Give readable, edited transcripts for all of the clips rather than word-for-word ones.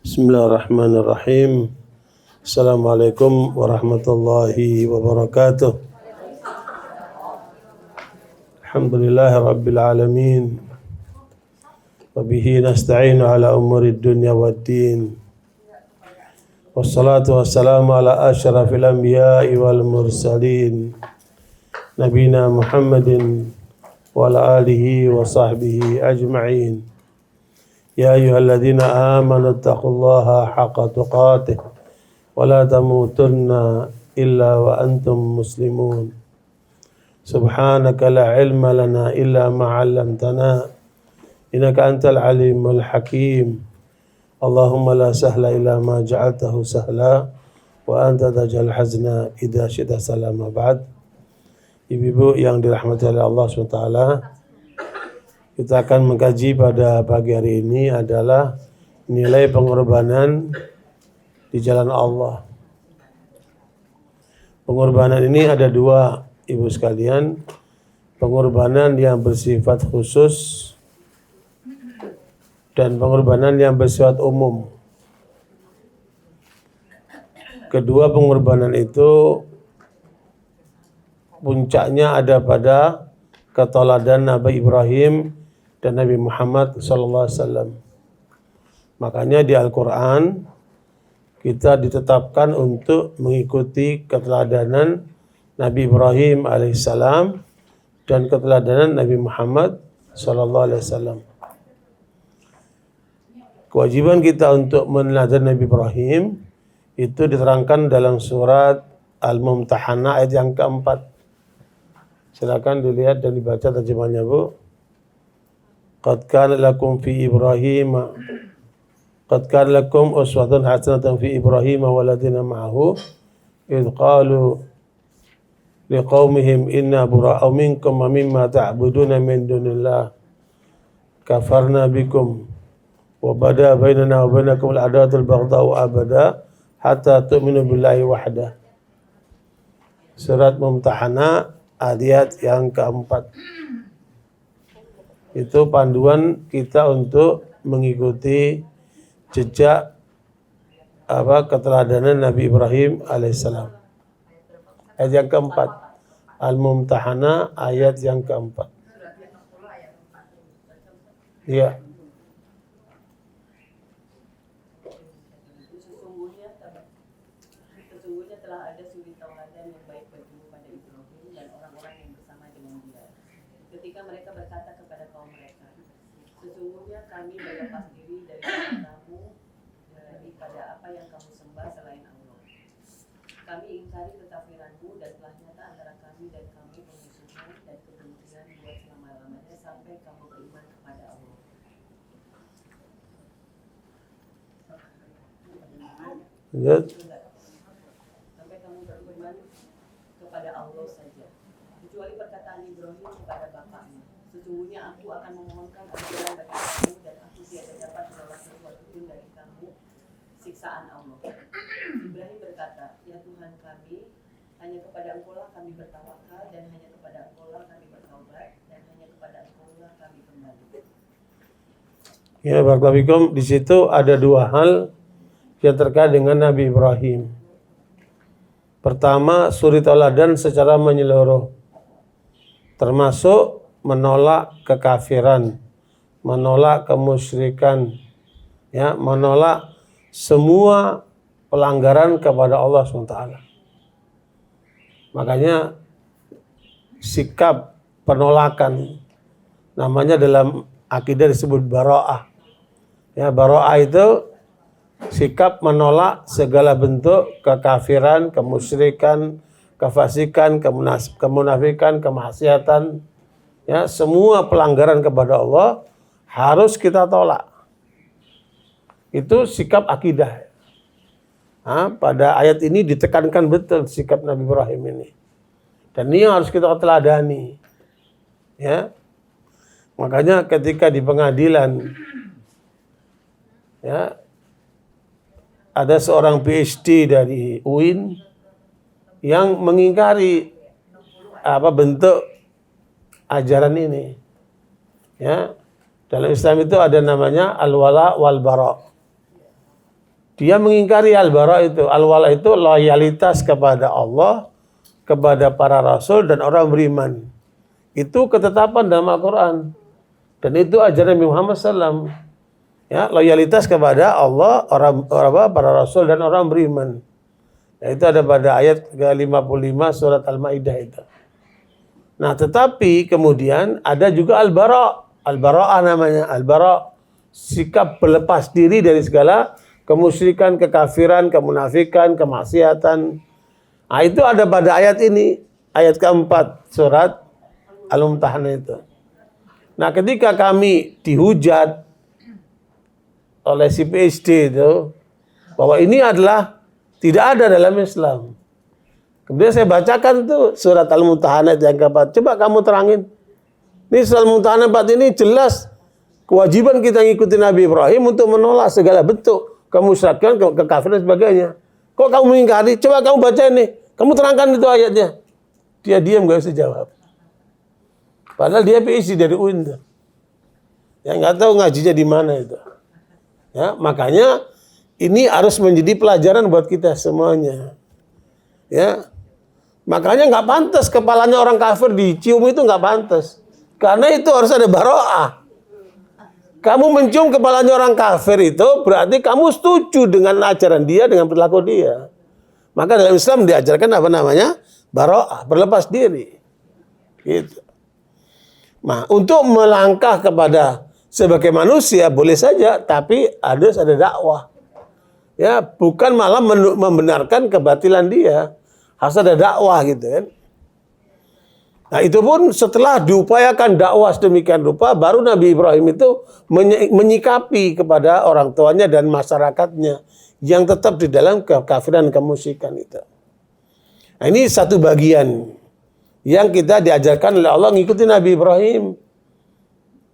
Bismillahirrahmanirrahim. Assalamualaikum warahmatullahi wabarakatuh. Alhamdulillahi rabbil alamin. Wabihi nasta'inu ala umurid dunya waddin. Wassalatu wassalamu ala asyrafil anbiya'i wal mursalin. Nabina Muhammadin wa ala alihi wa sahbihi ajma'in. Ya ayyuhalladzina amanu taqullaha haqqa tuqatih wa la tamutunna illa wa antum muslimun. Subhanaka la ilma lana illa ma 'allamtana innaka antal alimul hakim. Allahumma la sahla illa ma ja'altahu sahla wa anta taj'al hazna idza syi'ta salama ba'd. Ibu-ibu yang dirahmati oleh Allah SWT, kita akan mengkaji pada pagi hari ini adalah nilai pengorbanan di jalan Allah. Pengorbanan ini ada dua, ibu sekalian. Pengorbanan yang bersifat khusus dan pengorbanan yang bersifat umum. Kedua pengorbanan itu puncaknya ada pada keteladanan Nabi Ibrahim dan Nabi Muhammad SAW. Makanya di Al-Quran kita ditetapkan untuk mengikuti keteladanan Nabi Ibrahim alaihissalam dan keteladanan Nabi Muhammad SAW. Kewajiban kita untuk meneladani Nabi Ibrahim itu diterangkan dalam surat Al-Mumtahanah ayat yang keempat. Silakan dilihat dan dibaca terjemahnya, Bu. Qad kana lakum uswatun hasanatun fi Ibrahim waladina ma'ahu idh qalu liqaumihim inna bura'u minkum wa mimma ta'buduna min dunillah kafarna bikum wa bada bainana wa bainakum al-adawatul baghdha'u abada hatta tu'minu billahi wahdah. Surat Mumtahanah ayat yang keempat. Itu panduan kita untuk mengikuti jejak keteladanan Nabi Ibrahim alaihissalam. Ayat yang keempat, Al-Mumtahanah ayat yang keempat. Iya. Sesungguhnya telah ada suri tauladan yang baik bagimu pada Ibrahim dan orang-orang yang bersama dengan dia. Ketika mereka berkata kepada kaum mereka, sesungguhnya kami berlepas diri dari kamu daripada apa yang kamu sembah selain Allah. Kami ingkari kekafiranmu dan telah nyata antara kami dan kamu permusuhan dan kebencian buat selama-lamanya sampai kamu beriman kepada Allah. Lanjut. Kepada Allah saja, kecuali perkataan Ibrahim kepada bapaknya, sesungguhnya aku akan memohonkan ampunan bagi kamu dan aku tiada dapat menolak sesuatu pun dari kamu siksaan Allah. Ibrahim berkata, ya Tuhan kami, hanya kepada Engkau-lah kami bertawakal dan hanya kepada Engkau-lah kami bertaubat dan hanya kepada Engkau-lah kami kembali. Ya, barakallahu fikum. Di situ ada dua hal yang terkait dengan Nabi Ibrahim. Pertama, suri tauladan secara menyeluruh, termasuk menolak kekafiran, menolak kemusyrikan, ya, menolak semua pelanggaran kepada Allah SWT. Makanya sikap penolakan namanya dalam akidah disebut bara'ah. Ya, bara'ah itu sikap menolak segala bentuk kekafiran, kemusyrikan, kefasikan, kemunafikan, kemaksiatan, ya, semua pelanggaran kepada Allah harus kita tolak. Itu sikap akidah. Pada ayat ini ditekankan betul sikap Nabi Ibrahim ini. Dan ini harus kita teladani. Ya. Makanya ketika di pengadilan, ya, ada seorang PhD dari UIN yang mengingkari bentuk ajaran ini. Ya, dalam Islam itu ada namanya al-wala wal bara. Dia mengingkari al-bara itu. Al-wala itu loyalitas kepada Allah, kepada para rasul dan orang beriman. Itu ketetapan dalam Al-Quran. Dan itu ajaran Nabi Muhammad SAW. Ya, loyalitas kepada Allah, para rasul dan orang beriman. Ya, itu ada pada ayat ke-55 surat Al-Maidah itu. Nah, tetapi kemudian ada juga al-bara. Al-bara'ah namanya. Al-bara' sikap berlepas diri dari segala kemusyrikan, kekafiran, kemunafikan, kemaksiatan. Nah, itu ada pada ayat ini, ayat keempat surat Al-Mumtahanah itu. Nah, ketika kami dihujat oleh si PhD itu bahwa ini adalah tidak ada dalam Islam. Kemudian saya bacakan tuh surat Al-Mumtahanah yang keempat. Coba kamu terangin. Ini surat Al-Mumtahanah 4 ini jelas kewajiban kita ngikutin Nabi Ibrahim untuk menolak segala bentuk kemusyrikan, kekafiran dan sebagainya. Kok kamu mengingkari? Coba kamu baca ini. Kamu terangkan itu ayatnya. Dia diam, gak usah jawab. Padahal dia PhD dari UIN. Ya nggak tahu ngajinya di mana itu. Ya, makanya ini harus menjadi pelajaran buat kita semuanya. Ya, makanya nggak pantas kepalanya orang kafir dicium itu nggak pantas. Karena itu harus ada baro'ah. Kamu mencium kepalanya orang kafir itu berarti kamu setuju dengan ajaran dia, dengan perilaku dia. Maka dalam Islam diajarkan apa namanya? Baro'ah, berlepas diri. Gitu. Nah, untuk melangkah kepada sebagai manusia boleh saja, tapi harus ada dakwah. Ya, bukan malah membenarkan kebatilan dia. Harus ada dakwah gitu kan. Nah, itu pun setelah diupayakan dakwah sedemikian rupa, baru Nabi Ibrahim itu menyikapi kepada orang tuanya dan masyarakatnya yang tetap di dalam kekafiran kemusyrikan itu. Nah, ini satu bagian yang kita diajarkan oleh Allah ngikuti Nabi Ibrahim.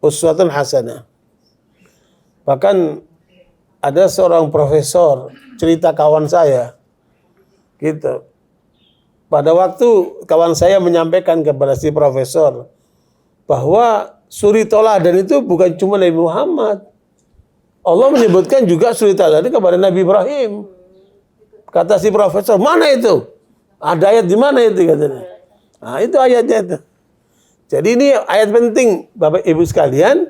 Uswatun hasanah. Bahkan ada seorang profesor cerita kawan saya gitu. Pada waktu kawan saya menyampaikan kepada si profesor bahwa suri tauladan itu bukan cuma Nabi Muhammad. Allah menyebutkan juga suri tauladan kepada Nabi Ibrahim. Kata si profesor, mana itu? Ada ayat di mana itu katanya? Nah, itu ayatnya itu. Jadi ini ayat penting Bapak Ibu sekalian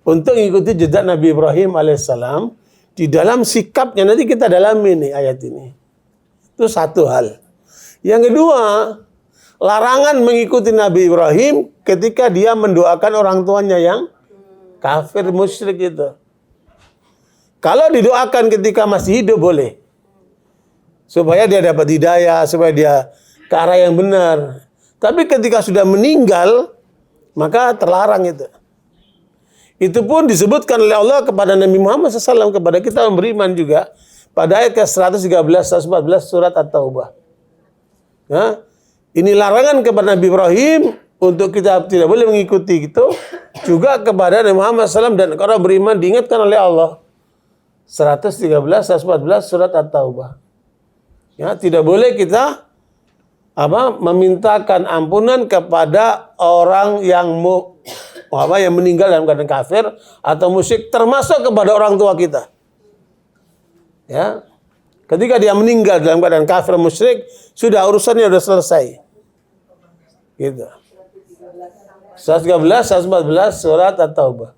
untuk mengikuti jejak Nabi Ibrahim alaihissalam di dalam sikapnya. Nanti kita dalami nih ayat ini. Itu satu hal. Yang kedua, larangan mengikuti Nabi Ibrahim ketika dia mendoakan orang tuanya yang kafir musyrik itu. Kalau didoakan ketika masih hidup boleh. Supaya dia dapat hidayah, supaya dia ke arah yang benar. Tapi ketika sudah meninggal, maka terlarang itu. Itu pun disebutkan oleh Allah kepada Nabi Muhammad SAW, kepada kita yang beriman juga. Pada ayat ke-113, 114 surat At-Taubah. Ya, ini larangan kepada Nabi Ibrahim untuk kita tidak boleh mengikuti itu. Juga kepada Nabi Muhammad SAW dan orang beriman diingatkan oleh Allah. 113, 114 surat At-Taubah. Ya, tidak boleh kita memintakan ampunan kepada orang yang yang meninggal dalam keadaan kafir atau musyrik, termasuk kepada orang tua kita. Ya. Ketika dia meninggal dalam keadaan kafir musyrik, sudah urusannya sudah selesai. Gitu. 113, 114 surat At-Taubah.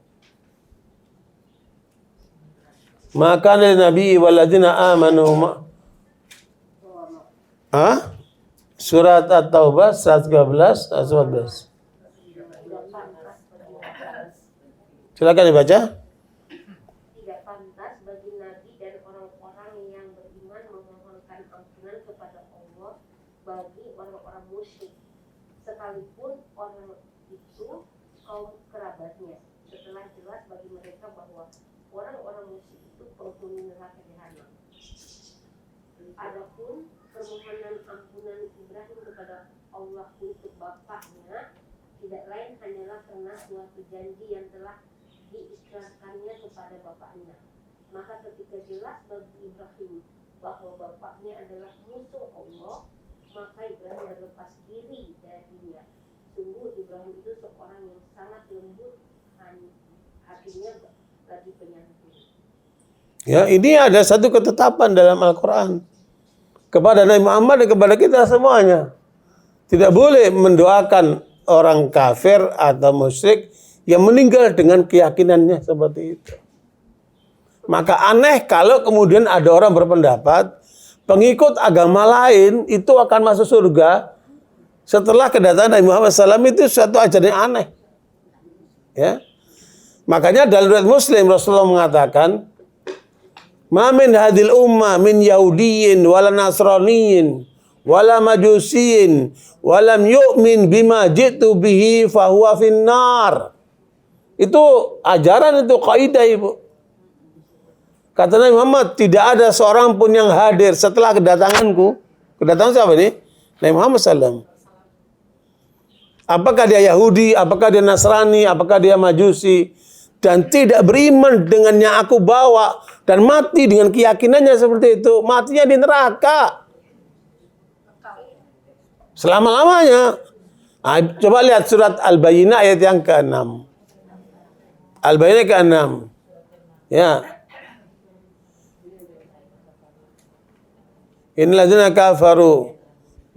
Maka Nabi waladina amanu. Surat At-Taubah 113, 114. Silakan dibaca. Tidak pantas bagi Nabi dan orang-orang yang beriman memohonkan ampunan kepada Allah bagi orang-orang musyrik, sekalipun orang itu kaum kerabatnya, setelah jelas bagi mereka bahwa orang-orang musyrik itu penghuni neraka jahanam. Adapun permohonan ampunan Ibrahim kepada Allah untuk bapaknya tidak lain hanyalah karena suatu janji yang telah diikrarkannya kepada bapaknya. Maka ketika jelas bagi Ibrahim bahwa bapaknya adalah musuh Allah, maka Ibrahim berlepas diri darinya. Sungguh Ibrahim itu seorang yang sangat lembut hatinya bagi penyantun. Ya, ini ada satu ketetapan dalam Al-Quran kepada Nabi Muhammad dan kepada kita semuanya. Tidak boleh mendoakan orang kafir atau musyrik yang meninggal dengan keyakinannya seperti itu. Maka aneh kalau kemudian ada orang berpendapat pengikut agama lain itu akan masuk surga setelah kedatangan Nabi Muhammad SAW. Itu suatu ajaran yang aneh. Ya. Makanya dalam riwayat Muslim Rasulullah mengatakan, "Ma min hadil ummah min yahudiyin wala nasraniyin wala majusiyin walam yu'min bima jitu bihi fahuwa finnar." Itu ajaran, itu kaidah, Ibu. Kata Nabi Muhammad, tidak ada seorang pun yang hadir setelah kedatanganku. Kedatangan siapa ini? Nabi Muhammad SAW. Apakah dia Yahudi, apakah dia Nasrani, apakah dia Majusi, dan tidak beriman dengan yang aku bawa, dan mati dengan keyakinannya seperti itu, matinya di neraka selama-lamanya. Nah, coba lihat surat Al-Bayyinah ayat yang ke-6. Al-Bayyinah ke-6. Ya. Innal ladzina kafaru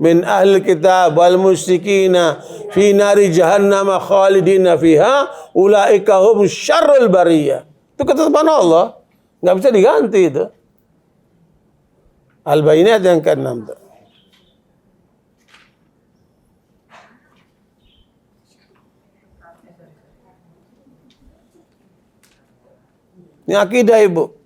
min ahli kitab wal musyrikina fi nari jahannam khalidina fiha ulaika hum syarrul bariyah. Itu ketetapan Allah, nggak bisa diganti itu. Al-Bayyinah yang ke-6 tuh. Ini akidah, Ibu.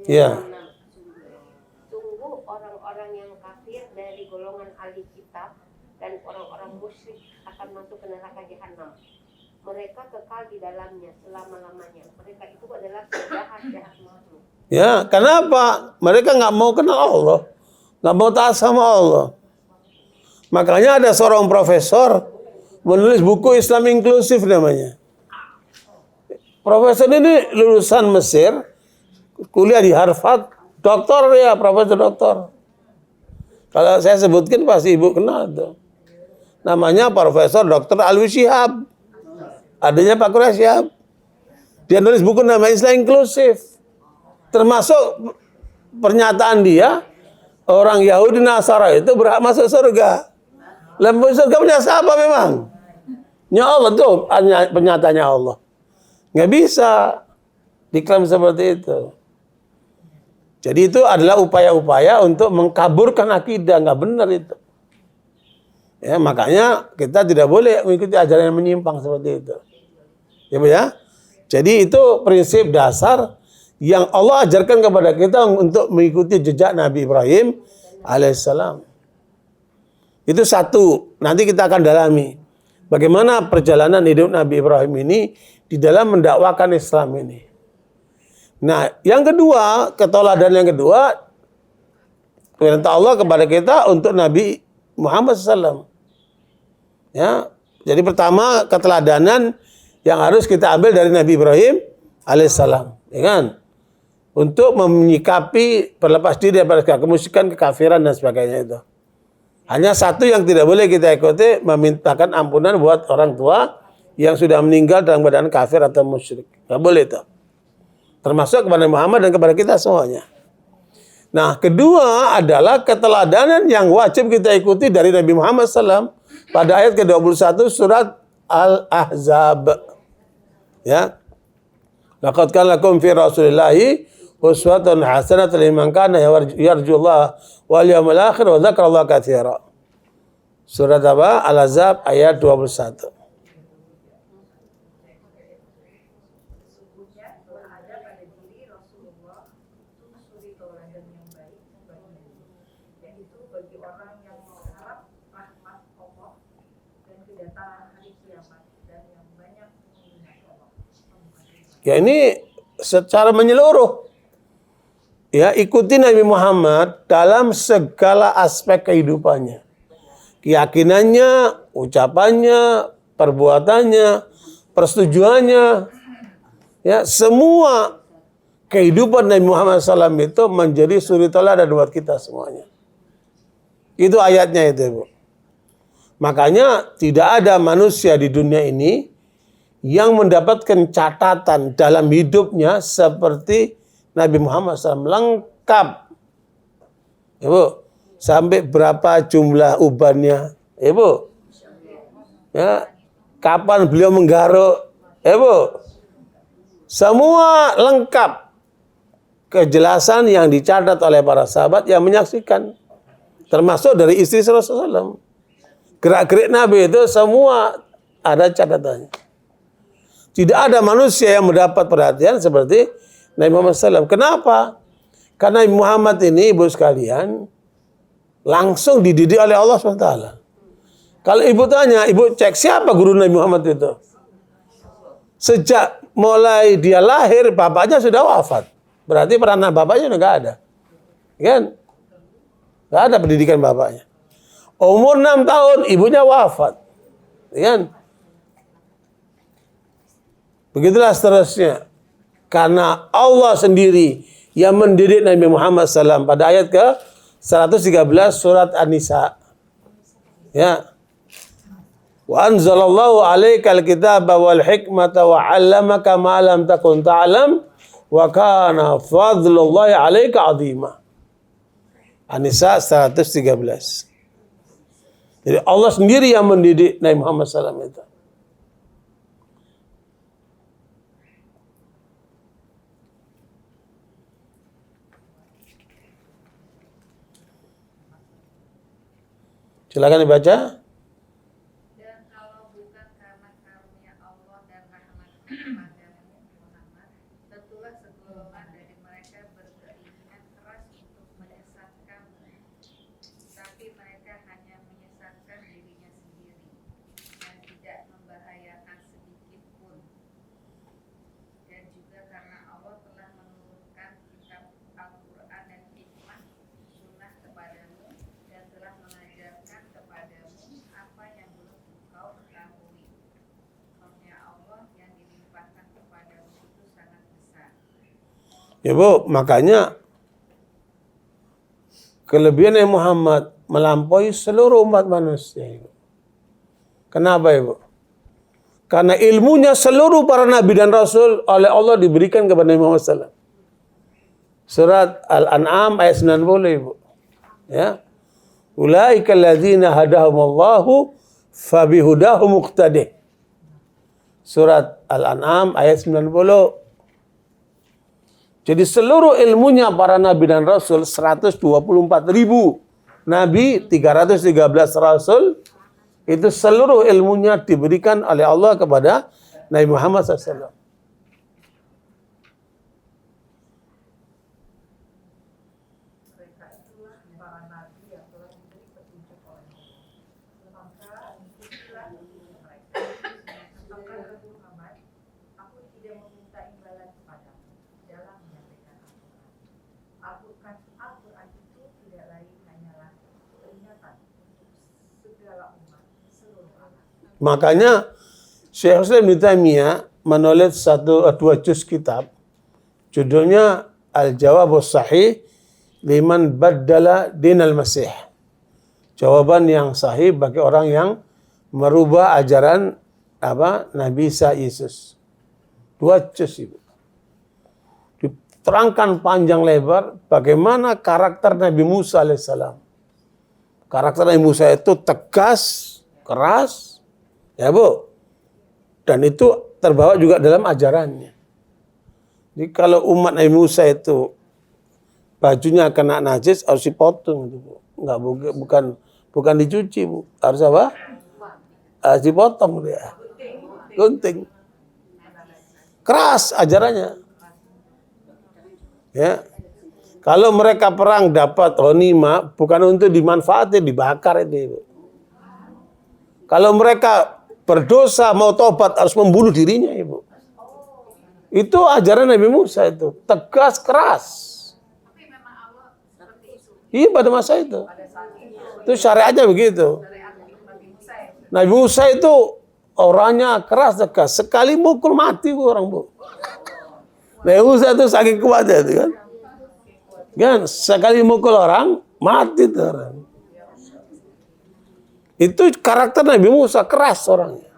Ya. Sungguh orang-orang yang kafir dari golongan ahli kitab dan orang-orang musyrik akan masuk ke neraka jahanam. Mereka kekal di dalamnya selama-lamanya. Mereka itu adalah jahat-jahat makhluk. Ya, kenapa? Mereka nggak mau kenal Allah, nggak mau taat sama Allah. Makanya ada seorang profesor menulis buku Islam inklusif namanya. Profesor ini lulusan Mesir, kuliah di Harvard, doktor ya, profesor doktor. Kalau saya sebutkan pasti Ibu kenal tuh. Namanya Profesor Dr. Alwi Shihab. Adanya Pak Quraish Shihab. Dia nulis buku nama Islam inklusif. Termasuk pernyataan dia, orang Yahudi Nasara itu berhak masuk surga. Lalu surga punya siapa memang? Ya Allah tuh, pernyataannya Allah. Nggak bisa diklaim seperti itu. Jadi itu adalah upaya-upaya untuk mengkaburkan akidah, nggak benar itu. Ya, makanya kita tidak boleh mengikuti ajaran yang menyimpang seperti itu. Ya, Bu, ya. Jadi itu prinsip dasar yang Allah ajarkan kepada kita untuk mengikuti jejak Nabi Ibrahim alaihissalam. Itu satu. Nanti kita akan dalami bagaimana perjalanan hidup Nabi Ibrahim ini di dalam mendakwakan Islam ini. Nah, yang kedua, keteladanan yang kedua, perintah Allah kepada kita untuk Nabi Muhammad SAW. Ya, jadi pertama keteladanan yang harus kita ambil dari Nabi Ibrahim alaihissalam, ya kan? Untuk menyikapi berlepas diri daripada kemusyrikan, kekafiran dan sebagainya itu. Hanya satu yang tidak boleh kita ikuti, memintakan ampunan buat orang tua yang sudah meninggal dalam keadaan kafir atau musyrik. Nggak boleh itu. Termasuk kepada Muhammad dan kepada kita semuanya. Nah, kedua adalah keteladanan yang wajib kita ikuti dari Nabi Muhammad SAW pada ayat ke-21 surat Al-Ahzab. Ya. Laqad kana lakum fi Rasulillahi uswatun hasanatun liman kana yarjullaha wal yawmal akhir wa dzakarallaha katsira. Surat apa? Al-Ahzab ayat 21. Ya, ini secara menyeluruh. Ya, ikuti Nabi Muhammad dalam segala aspek kehidupannya. Keyakinannya, ucapannya, perbuatannya, persetujuannya. Ya, semua kehidupan Nabi Muhammad SAW itu menjadi suri teladan buat kita semuanya. Itu ayatnya itu, Bu. Makanya tidak ada manusia di dunia ini yang mendapatkan catatan dalam hidupnya seperti Nabi Muhammad SAW, lengkap. Ya, Bu. Sampai berapa jumlah ubannya, ya, Bu. Ya, kapan beliau menggaruk, ya, Bu. Semua lengkap. Kejelasan yang dicatat oleh para sahabat yang menyaksikan. Termasuk dari istri Rasulullah SAW. Gerak-gerik Nabi itu semua ada catatannya. Tidak ada manusia yang mendapat perhatian seperti Nabi Muhammad SAW. Kenapa? Karena Nabi Muhammad ini, ibu sekalian, langsung dididik oleh Allah SWT. Kalau ibu tanya, ibu cek siapa guru Nabi Muhammad itu? Sejak mulai dia lahir, bapaknya sudah wafat. Berarti peranan bapaknya udah nggak ada. Kan? Nggak ada pendidikan bapaknya. Umur 6 tahun, ibunya wafat. Kan? Begitulah seterusnya. Karena Allah sendiri yang mendidik Nabi Muhammad SAW pada ayat ke 113 surat An-Nisa. Ya. Wa anzalallahu alaikal kitaba wal hikmata wa 'allamaka ma lam takun ta'lam wa kana fadlullahi 'alaika 'azima. An-Nisa 113. Jadi Allah sendiri yang mendidik Nabi Muhammad SAW itu. Silakan dibaca. Dan kalau bukan karena karunia Allah dan rahmat kepada Muhammad, tentulah segolongan dari mereka berkeinginan keras untuk menyesatkanmu. Tapi mereka hanya menyesatkan dirinya sendiri dan tidak membahayakan sedikit pun. Dan juga karena Allah telah menurunkan kitab Al-Quran dan hikmah sunnah kepadamu dan telah mengajarkan kepadamu apa yang belum engkau ketahui. Karunia Allah yang dilimpahkan kepadamu itu sangat besar. Ya, Bu, makanya kelebihan Nabi Muhammad melampaui seluruh umat manusia. Kenapa, Ibu? Karena ilmunya seluruh para nabi dan rasul oleh Allah diberikan kepada Nabi Muhammad SAW. Surat Al-An'am ayat 90, Ibu. Ya. Ulaika alladzina hadahumullahu fabihudahu muqtadih. Surat Al-An'am ayat 90. Jadi seluruh ilmunya para nabi dan rasul 124.000 nabi, 313 rasul, itu seluruh ilmunya diberikan oleh Allah kepada Nabi Muhammad SAW. Mereka itulah para nabi yang telah diberi petunjuk oleh Allah. Maka ikutilah mereka. Katakan Muhammad, aku tidak meminta imbalan kepadamu dalam menyampaikan Al-Quran. Al-Quran itu tidak lain hanyalah peringatan untuk segala umat, seluruh alam. Makanya Syekh Islam Ibnu Taimiyah menulis dua juz kitab, judulnya Al-Jawabus Sahih liman baddala dinal Masih. Jawaban yang sahih bagi orang yang merubah ajaran Nabi Isa Yesus. 2 juz, Ibu. Diterangkan panjang lebar bagaimana karakter Nabi Musa alaihissalam. Karakter Nabi Musa itu tegas, keras, ya, Bu. Dan itu terbawa juga dalam ajarannya. Jadi kalau umat Nabi Musa itu bajunya kena najis harus dipotong, itu, Bu. Enggak, bukan dicuci, Bu. Harus apa? Harus dipotong dia. Gunting. Keras ajarannya. Ya. Kalau mereka perang dapat ghanimah bukan untuk dimanfaatin, dibakar itu, Ibu. Kalau mereka berdosa mau tobat harus membunuh dirinya, Ibu. Itu ajaran Nabi Musa itu, tegas, keras. Tapi memang Allah seperti itu. Iya, pada masa itu. Itu syariatnya begitu. Nabi Musa itu orangnya keras, tegas. Sekali mukul mati, Bu, orang, Bu. Nabi Musa itu saking kuatnya itu kan. Kan sekali mukul orang mati tuh orang. Itu karakter Nabi Musa, keras orangnya.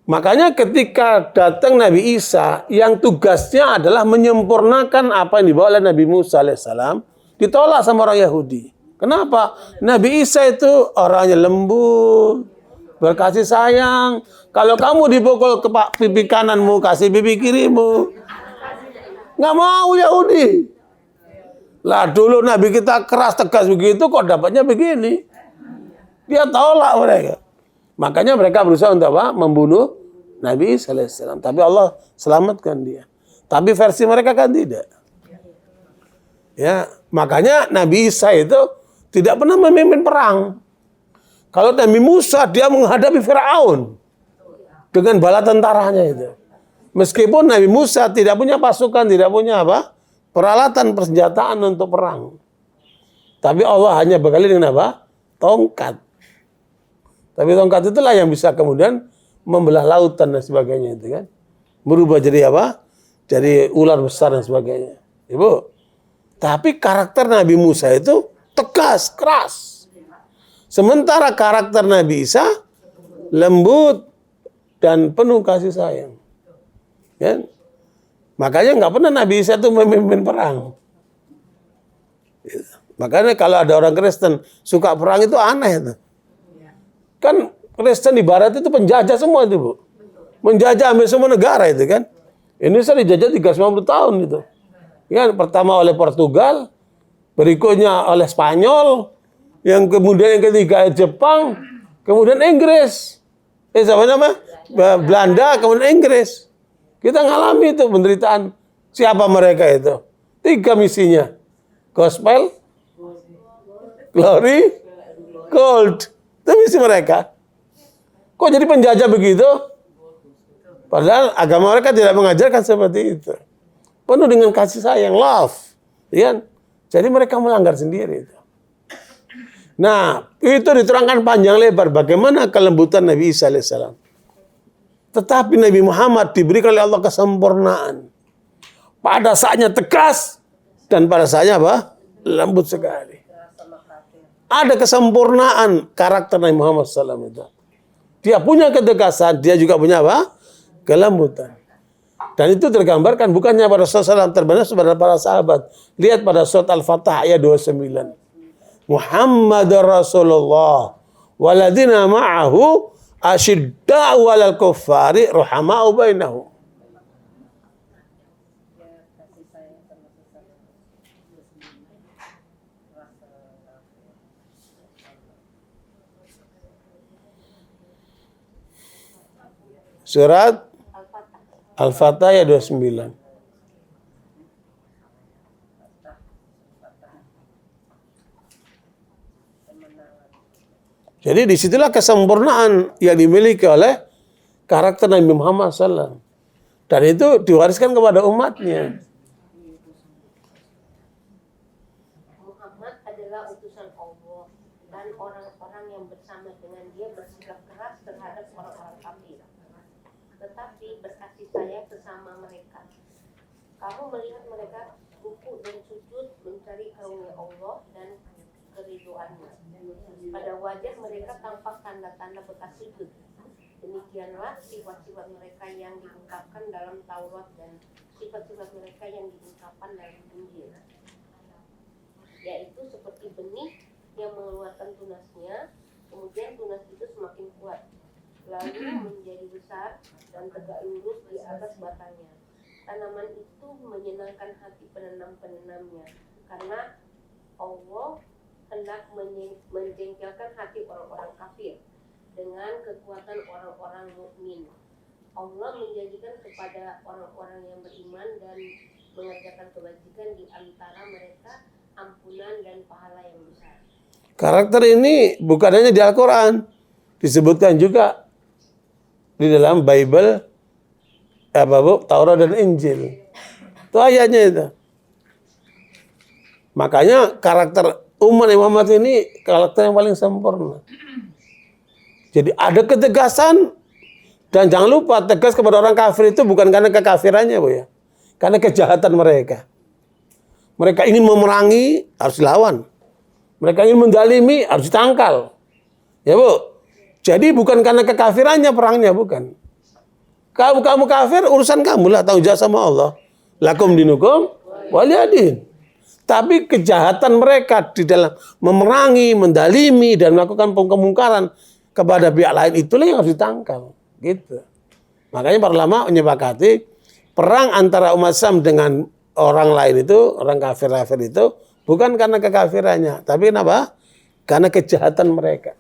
Makanya ketika datang Nabi Isa, yang tugasnya adalah menyempurnakan apa yang dibawa oleh Nabi Musa alaihissalam, ditolak sama orang Yahudi. Kenapa? Nabi Isa itu orangnya lembut, berkasih sayang. Kalau kamu dipukul ke pipi kananmu, kasih pipi kirimu. Nggak mau Yahudi. Lah dulu Nabi kita keras tegas begitu, kok dapatnya begini. Dia tolak mereka. Makanya mereka berusaha untuk apa? Membunuh Nabi Isa alaihissalam. Tapi Allah selamatkan dia. Tapi versi mereka kan tidak. Ya, makanya Nabi Isa itu tidak pernah memimpin perang. Kalau Nabi Musa dia menghadapi Firaun dengan bala tentaranya itu. Meskipun Nabi Musa tidak punya pasukan, tidak punya apa? Peralatan persenjataan untuk perang. Tapi Allah hanya bekali dengan apa? Tongkat. Tapi tongkat itulah yang bisa kemudian membelah lautan dan sebagainya itu kan. Merubah jadi apa? Jadi ular besar dan sebagainya. Ibu. Tapi karakter Nabi Musa itu tegas, keras. Sementara karakter Nabi Isa lembut dan penuh kasih sayang. Kan? Makanya nggak pernah Nabi Isa itu memimpin perang. Makanya kalau ada orang Kristen suka perang itu aneh itu. Kan Kristen di Barat itu penjajah semua itu, Bu. Menjajah hampir semua negara itu kan. Indonesia dijajah 350 tahun itu. Kan pertama oleh Portugal, berikutnya oleh Spanyol, yang kemudian yang ketiga Jepang, kemudian Inggris. Siapa nama? Belanda, kemudian Inggris. Kita ngalami itu penderitaan. Siapa mereka itu? 3 misinya. Gospel, glory, gold. Itu misi mereka. Kok jadi penjajah begitu? Padahal agama mereka tidak mengajarkan seperti itu. Penuh dengan kasih sayang, love. Ya? Jadi mereka melanggar sendiri itu. Nah, itu diterangkan panjang lebar bagaimana kelembutan Nabi Isa alaihissalam. Tetapi Nabi Muhammad diberikan oleh Allah kesempurnaan. Pada saatnya tegas dan pada saatnya apa? Lembut sekali. Ada kesempurnaan karakter Nabi Muhammad SAW itu. Dia punya ketegasan, dia juga punya apa? Kelembutan. Dan itu tergambarkan bukannya pada Rasulullah SAW, terbentuk pada para sahabat. Lihat pada surat Al-Fatah ayat 29. Muhammadur Rasulullah waladina ma'ahu asyidda'u 'alal kuffari ruhama'u bainahum. Surat Al-Fatah ayat 29. Jadi disitulah kesempurnaan yang dimiliki oleh karakter Nabi Muhammad SAW. Dan itu diwariskan kepada umatnya. Muhammad adalah utusan Allah dan orang-orang yang bersama dengan dia bersikap keras terhadap orang-orang kafir. Tetapi berkasih sayang sesama mereka. Kamu melihat mereka ruku dan sujud mencari karunia Allah dan keriduannya. Pada wajah mereka tampak tanda-tanda bekas sujud. Demikianlah sifat-sifat mereka yang diungkapkan dalam Taurat dan sifat-sifat mereka yang diungkapkan dalam Injil. Yaitu seperti benih yang mengeluarkan tunasnya, kemudian tunas itu semakin kuat, lalu menjadi besar dan tegak lurus di atas batangnya. Tanaman itu menyenangkan hati penenam-penenamnya, karena Allah hendak menjengkelkan hati orang-orang kafir dengan kekuatan orang-orang mukmin. Allah menjanjikan kepada orang-orang yang beriman dan mengerjakan kebajikan di antara mereka ampunan dan pahala yang besar. Karakter ini bukan hanya di Al-Quran, disebutkan juga di dalam Bible, Taurat dan Injil. Itu ayatnya itu. Makanya karakter umat Muhammad ini karakter yang paling sempurna. Jadi ada ketegasan dan jangan lupa tegas kepada orang kafir itu bukan karena kekafirannya, Bu ya. Karena kejahatan mereka. Mereka ingin memerangi, harus dilawan. Mereka ingin mendalimi, harus ditangkal. Ya Bu. Jadi bukan karena kekafirannya perangnya, bukan. Kamu kafir, urusan kamu lah, tanggung jawab sama Allah. Lakum dinukum waliyadin. Tapi kejahatan mereka di dalam memerangi, mendalimi, dan melakukan kemungkaran kepada pihak lain, itulah yang harus ditangkal. Gitu. Makanya para ulama menyepakati perang antara umat Islam dengan orang lain itu, orang kafir-kafir itu, bukan karena kekafirannya, tapi kenapa? Karena kejahatan mereka.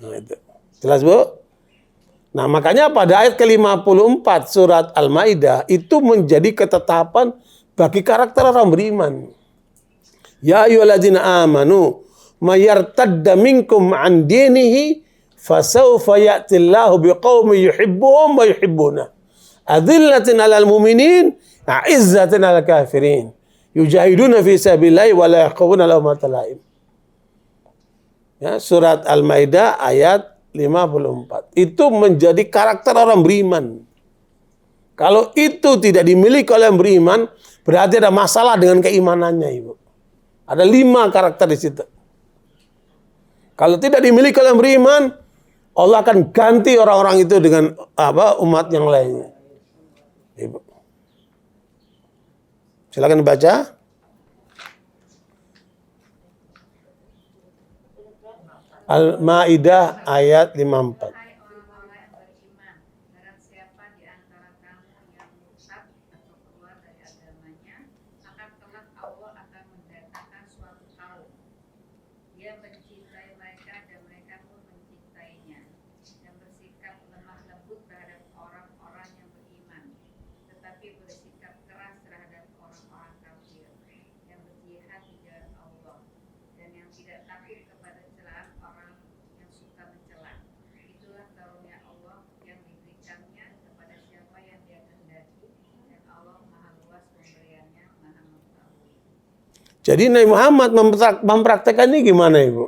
Nah, itu. Jelas Bu? Nah makanya pada ayat ke-54 surat Al-Ma'idah itu menjadi ketetapan bagi karakter orang beriman. Ya ayyuhalladzina amanu mayartadda minkum an dinihi fasawfa ya'tillahu biqaumin yuhibbuhum wa yuhibbuna. Adillatin 'alal mu'minin, 'izzatin 'alal kafirin. Yujahiduna fi sabilillahi wa la yakhafuna lawmata laim. Ya, surat Al-Maidah ayat 54. Itu menjadi karakter orang beriman. Kalau itu tidak dimiliki oleh orang beriman, berarti ada masalah dengan keimanannya, Ibu. Ada 5 karakter di situ. Kalau tidak dimiliki oleh orang beriman, Allah akan ganti orang-orang itu dengan umat yang lainnya. Ibu. Silakan dibaca. Al-Ma'idah ayat 54. Hai orang-orang yang beriman, barang siapa di antara kamu yang murtad atau keluar dari agamanya, akan kelak Allah akan mendatangkan suatu kaum. Dia mencintai mereka dan mereka pun mencintainya, dan bersikap lemah lembut terhadap orang-orang yang beriman, tetapi bersikap keras terhadap orang-orang kafir yang berjihad di jalan Allah dan yang tidak takut kepada celaan orang yang suka mencela. Itulah karunia Allah yang diberikannya kepada siapa yang Dia kehendaki, dan Allah Maha Luas pemberiannya, Maha Mengetahui. Jadi Nabi Muhammad mempraktekkan ini gimana, Ibu?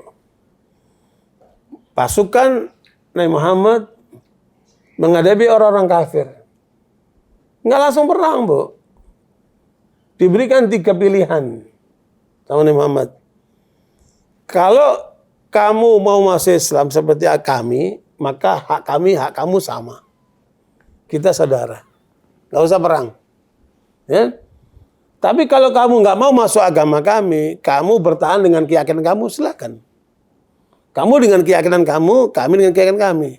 Pasukan Nabi Muhammad menghadapi orang-orang kafir. Nggak langsung perang, Bu. Diberikan 3 pilihan sama Nabi Muhammad. Kalau kamu mau masuk Islam seperti kami, maka hak kami, hak kamu sama. Kita saudara. Nggak usah perang. Ya? Tapi kalau kamu nggak mau masuk agama kami, kamu bertahan dengan keyakinan kamu, silakan. Kamu dengan keyakinan kamu, kami dengan keyakinan kami.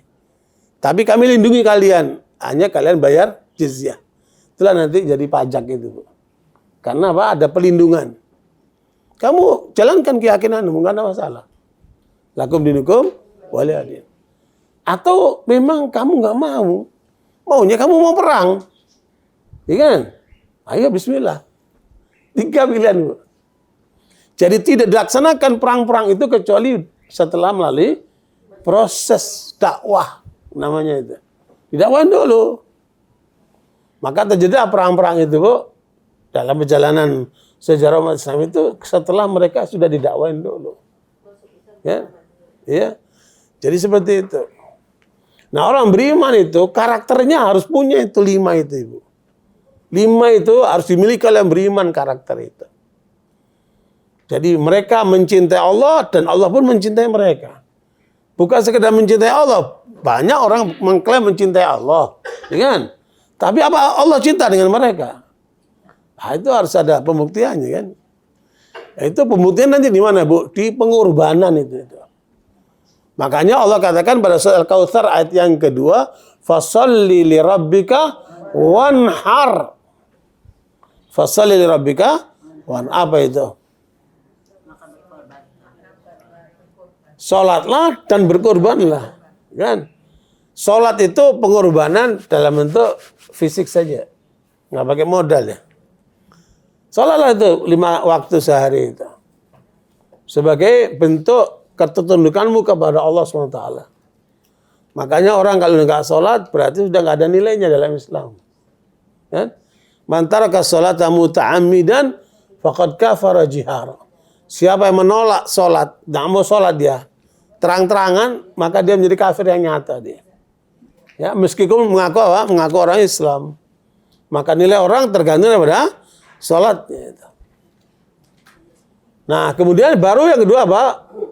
Tapi kami lindungi kalian. Hanya kalian bayar jizyah. Itulah nanti jadi pajak itu, Bu. Karena apa? Ada pelindungan. Kamu jalankan keyakinanmu, nggak ada masalah. Lakum dinukum waliyadin. Atau memang kamu nggak mau, maunya kamu mau perang, ya kan? Ayo Bismillah. 3 pilihan, Bu. Jadi tidak dilaksanakan perang-perang itu kecuali setelah melalui proses dakwah, namanya itu. Didakwain dulu. Maka terjadi perang-perang itu, Bu, dalam perjalanan sejarah umat Islam itu setelah mereka sudah didakwain dulu. Ya. Ya. Jadi seperti itu. Nah, orang beriman itu karakternya harus punya itu 5 itu, Ibu. 5 itu harus dimiliki oleh yang beriman karakter itu. Jadi mereka mencintai Allah dan Allah pun mencintai mereka. Bukan sekedar mencintai Allah. Banyak orang mengklaim mencintai Allah, ya kan? Tapi apa Allah cinta dengan mereka? Nah, itu harus ada pembuktiannya, kan? Itu pembuktian nanti di mana, Bu? Di pengorbanan itu. Makanya Allah katakan pada surat Al-Kautsar ayat yang kedua, fasholli li rabbika wanhar. Fasholli li rabbika wanhar. Apa itu? Salatlah dan berkorbanlah, kan? Salat itu pengorbanan dalam bentuk fisik saja, nggak pakai modal ya. Salatlah itu 5 waktu sehari itu sebagai bentuk ketertundukanmu kepada Allah SWT. Makanya orang kalau nggak sholat berarti sudah nggak ada nilainya dalam Islam. Ya? Man taraka sholata muta'ammidan faqad kafara jihara. Siapa yang menolak sholat, nggak mau sholat dia terang-terangan, maka dia menjadi kafir yang nyata dia. Ya, meskipun mengaku apa? Mengaku orang Islam. Maka nilai orang tergantung daripada sholatnya itu. Nah, kemudian baru yang kedua apa?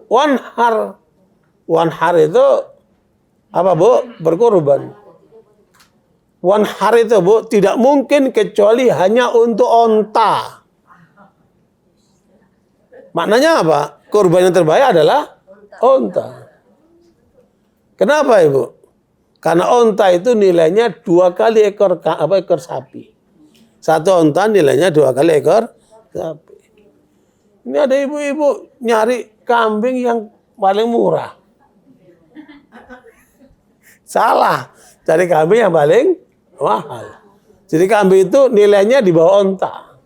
Wanhar. Wanhar itu apa, Bu? Berkorban. Wanhar itu, Bu, tidak mungkin kecuali hanya untuk onta. Maknanya apa? Korban yang terbaik adalah onta. Kenapa, Ibu? Karena onta itu nilainya 2 kali ekor sapi. Satu onta nilainya 2 kali ekor sapi. Ini ada ibu-ibu nyari kambing yang paling murah. Salah. Cari kambing yang paling mahal. Jadi kambing itu nilainya di bawah onta.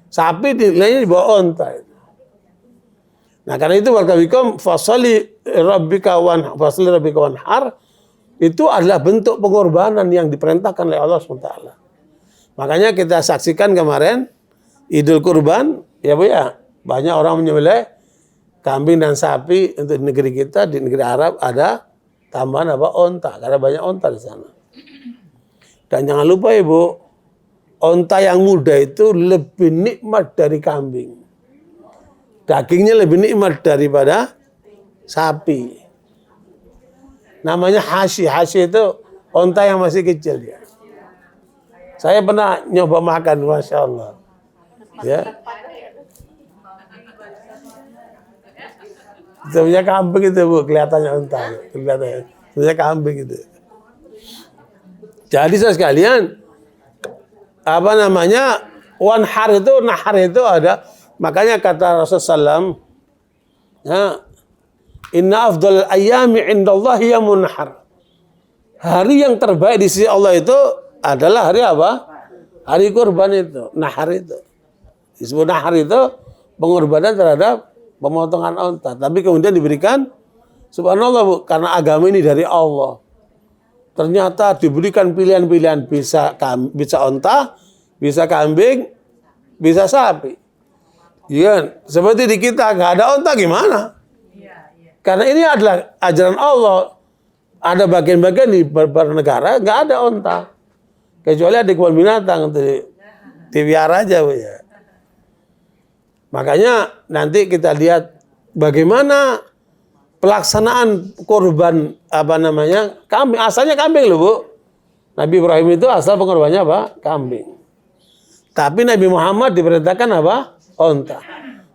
Sapi nilainya di bawah onta. Nah, karena itu warga fasali rabbika wanhar itu adalah bentuk pengorbanan yang diperintahkan oleh Allah SWT. Makanya kita saksikan kemarin Idul Kurban, ya Bu ya, banyak orang menyembelih kambing dan sapi untuk negeri kita. Di negeri Arab ada tambahan apa, onta, karena banyak onta di sana. Dan jangan lupa Ibu, onta yang muda itu lebih nikmat dari kambing. Dagingnya lebih nikmat daripada sapi. Namanya hasyi. Hasyi itu onta yang masih kecil dia. Saya pernah nyoba makan, Masya Allah. Ya. Sebenarnya kambing itu, Bu, kelihatannya onta. Kelihatannya. Sebenarnya kambing itu. Jadi sekalian, apa namanya, wanhar itu, nahar itu ada. Makanya kata Rasulullah SAW, ya, inna afdal ayami indallahi yamun nahar. Hari yang terbaik di sisi Allah itu adalah hari apa? Hari kurban itu, nahar itu. Disebut nahar itu pengorbanan terhadap pemotongan onta. Tapi kemudian diberikan, subhanallah Bu, karena agama ini dari Allah. Ternyata diberikan pilihan-pilihan, bisa onta, bisa kambing, bisa sapi. Iya, seperti di kita nggak ada onta gimana? Karena ini adalah ajaran Allah. Ada bagian-bagian di beberapa negara nggak ada onta, kecuali ada kebun binatang untuk dipiara aja, Bu ya. Makanya nanti kita lihat bagaimana pelaksanaan korban apa namanya kambing. Asalnya kambing loh, Bu. Nabi Ibrahim itu asal pengorbannya apa? Kambing. Tapi Nabi Muhammad diperintahkan apa? Onta.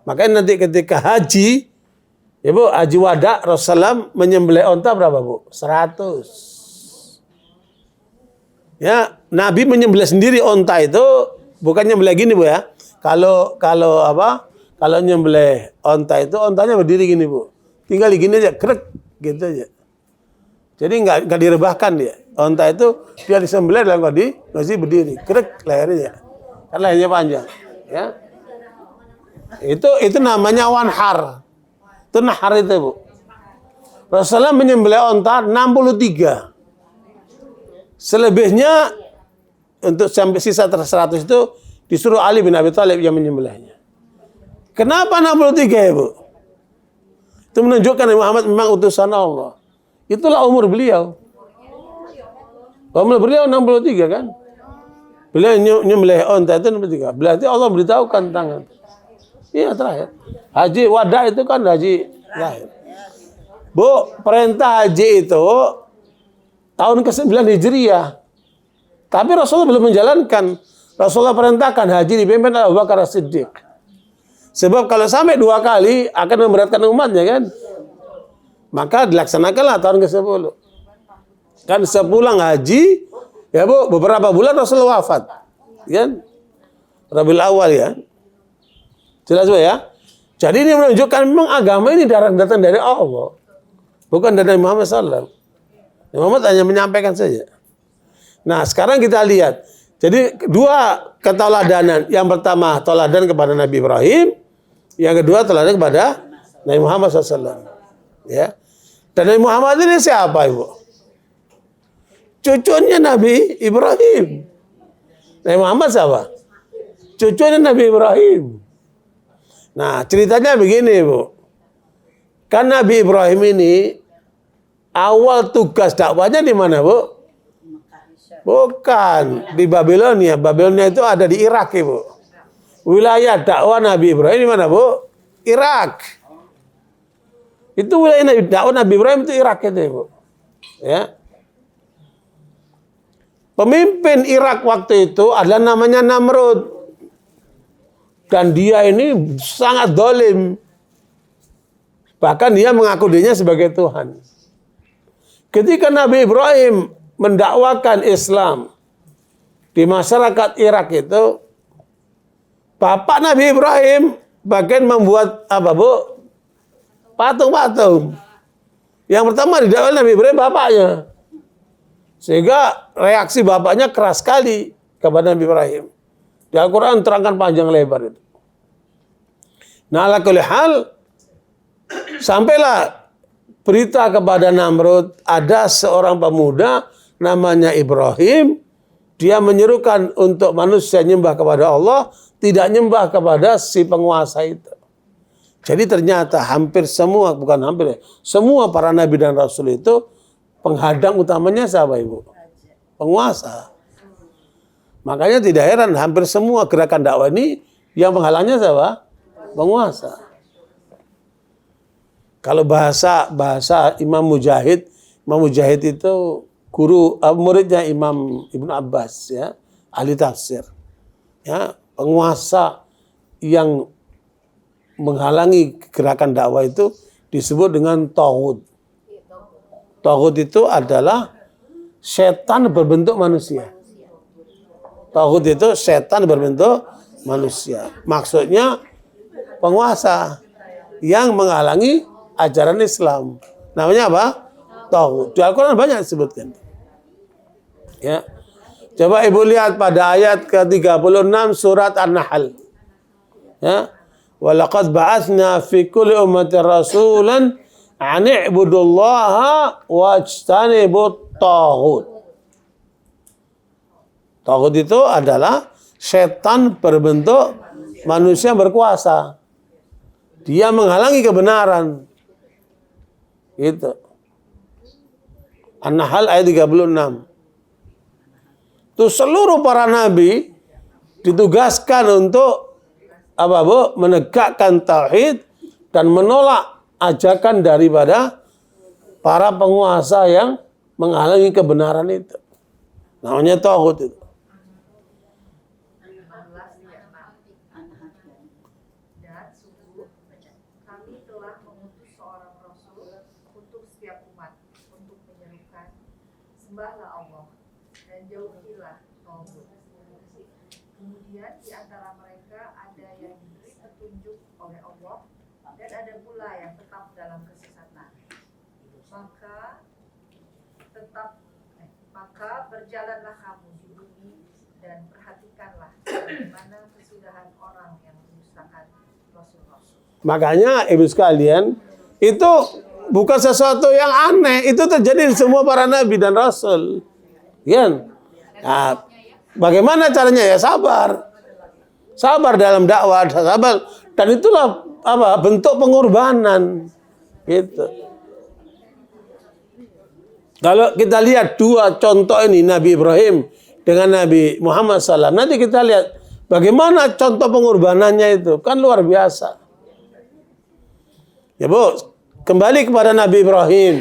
Makanya nanti ketika haji, ya Bu, haji wada Rasulullah menyembelih onta berapa, Bu? 100. Ya, Nabi menyembelih sendiri onta itu bukan nyembelih gini, Bu ya. Kalau nyembelih onta itu ontanya berdiri gini, Bu. Tinggal gini aja, krek gitu aja. Jadi nggak direbahkan dia. Onta itu dia disembelih dalam kondisi berdiri, krek lehernya. Kan lehernya panjang, ya. Itu namanya wanhar. Itu nahar itu, Bu. Rasulullah menyembelih onta 63. Selebihnya untuk sampai sisa 100 itu disuruh Ali bin Abi Thalib yang menyembelihnya. Kenapa 63 ya, Bu? Itu menunjukkan Nabi Muhammad memang utusan Allah. Itulah umur beliau. Umur beliau 63 kan? Beliau nyembelih onta itu 63. Berarti Allah beritahukan tentang. Iya, terakhir. Haji wada itu kan haji terakhir. Bu, perintah haji itu tahun ke-9 Hijriah. Tapi Rasulullah belum menjalankan. Rasulullah perintahkan haji dipimpin Abu Bakar As-Siddiq. Sebab kalau sampai 2 kali akan memberatkan umatnya kan. Maka dilaksanakanlah tahun ke-10. Kan sepulang haji, ya Bu, beberapa bulan Rasulullah wafat. Kan? Rabiul Awal ya. Jelas Bu ya? Jadi ini menunjukkan memang agama ini datang dari Allah. Bukan dari Muhammad SAW. Muhammad hanya menyampaikan saja. Nah, sekarang kita lihat. Jadi 2 ketauladanan. Yang pertama tauladan kepada Nabi Ibrahim. Yang kedua tauladan kepada Nabi Muhammad SAW. Ya. Dan Nabi Muhammad ini siapa, Ibu? Cucunya Nabi Ibrahim. Nabi Muhammad siapa? Cucunya Nabi Ibrahim. Nah, ceritanya begini, Bu. Kan Nabi Ibrahim ini awal tugas dakwanya di mana, Bu? Bukan di Babilonia. Babilonia itu ada di Irak, Ibu. Wilayah dakwah Nabi Ibrahim di mana, Bu? Irak. Itu wilayah dakwah Nabi Ibrahim itu Irak itu, Ibu. Ya. Pemimpin Irak waktu itu adalah namanya Namrud. Dan dia ini sangat dolim. Bahkan dia mengaku dirinya sebagai Tuhan. Ketika Nabi Ibrahim mendakwakan Islam di masyarakat Irak itu, bapak Nabi Ibrahim bagian membuat apa, Bu? Patung-patung. Yang pertama didakwai Nabi Ibrahim bapaknya. Sehingga reaksi bapaknya keras sekali kepada Nabi Ibrahim. Di Al-Quran terangkan panjang lebar itu. Nah, ala kulli hal, sampailah berita kepada Namrud, ada seorang pemuda namanya Ibrahim, dia menyerukan untuk manusia nyembah kepada Allah, tidak nyembah kepada si penguasa itu. Jadi ternyata hampir semua, bukan hampir ya, semua para nabi dan rasul itu penghadang utamanya siapa, Ibu? Penguasa. Makanya tidak heran hampir semua gerakan dakwah ini yang penghalangnya siapa? Penguasa. Kalau bahasa Imam Mujahid itu guru muridnya Imam Ibnu Abbas, ya, ahli tafsir. Ya, penguasa yang menghalangi gerakan dakwah itu disebut dengan taghut. Taghut itu adalah setan berbentuk manusia. Taghut itu setan berbentuk manusia. Maksudnya penguasa yang menghalangi ajaran Islam. Namanya apa? Taghut. Di Al-Quran banyak disebutkan. Ya. Coba Ibu lihat pada ayat ke-36 surat An-Nahl. Ya. Walaqad ba'atsna fi kulli ummatin rasulan an i'budullaha wajtanibut taghut. Taghut itu adalah setan berbentuk manusia berkuasa. Dia menghalangi kebenaran. Gitu. An-Nahl ayat 36. Itu seluruh para nabi ditugaskan untuk apa, Bu? Menegakkan tauhid dan menolak ajakan daripada para penguasa yang menghalangi kebenaran itu. Namanya tauhid itu. Dan sungguh kami telah mengutus seorang rasul untuk setiap umat untuk menyerukan sembahlah Allah dan jauhilah taghut. Kemudian di antara mereka ada yang diberi petunjuk oleh Allah dan ada pula yang tetap dalam kesesatan. Maka berjalanlah kamu di bumi dan perhatikanlah bagaimana kesudahan orang yang mendustakan Rasul-Rasul. Makanya Ibu sekalian, itu bukan sesuatu yang aneh, itu terjadi di semua para nabi dan rasul. Ya. Nah, bagaimana caranya? Ya sabar. Sabar dalam dakwah, sabar. Dan itulah apa? Bentuk pengorbanan. Gitu. Kalau kita lihat dua contoh ini, Nabi Ibrahim dengan Nabi Muhammad SAW, nanti kita lihat bagaimana contoh pengorbanannya itu. Kan luar biasa. Ya, Bu, kembali kepada Nabi Ibrahim.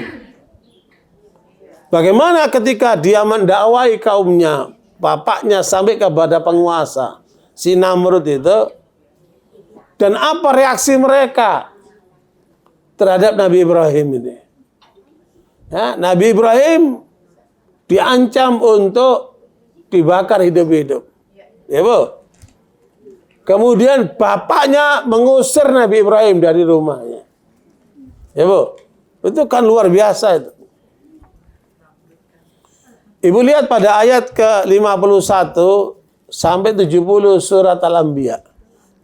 Bagaimana ketika dia mendakwai kaumnya, bapaknya sampai kepada penguasa, si Namrud itu, dan apa reaksi mereka terhadap Nabi Ibrahim ini? Ya, Nabi Ibrahim diancam untuk dibakar hidup-hidup. Ya, Bu. Kemudian bapaknya mengusir Nabi Ibrahim dari rumahnya. Ya, Bu. Itu kan luar biasa itu. Ibu lihat pada ayat ke-51 sampai 70 surat Al-Anbiya.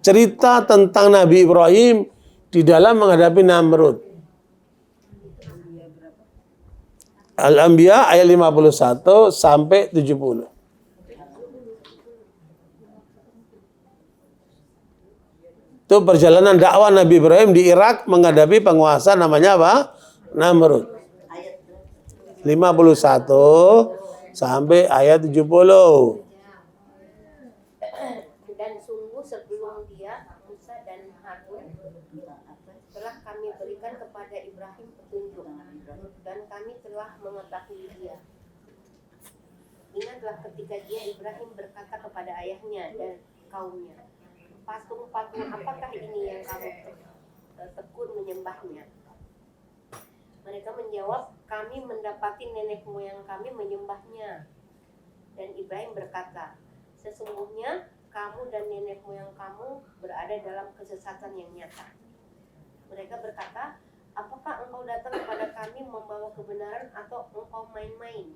Cerita tentang Nabi Ibrahim di dalam menghadapi Namrud. Al-Anbiya ayat 51 sampai 70. Itu perjalanan dakwah Nabi Ibrahim di Irak menghadapi penguasa namanya apa? Namrud. 51 sampai ayat 70. Dan sungguh sebelum dia Musa dan Harun kepada Ibrahim petunjuk, dan kami telah mengetahui dia. Ingatlah ketika Ibrahim berkata kepada ayahnya dan kaumnya, patung-patung apakah ini yang kamu tekun menyembahnya? Mereka menjawab, kami mendapati nenek moyang kami menyembahnya. Dan Ibrahim berkata, sesungguhnya kamu dan nenek moyang kamu berada dalam kesesatan yang nyata. Mereka berkata, apakah engkau datang kepada kami membawa kebenaran atau engkau main-main?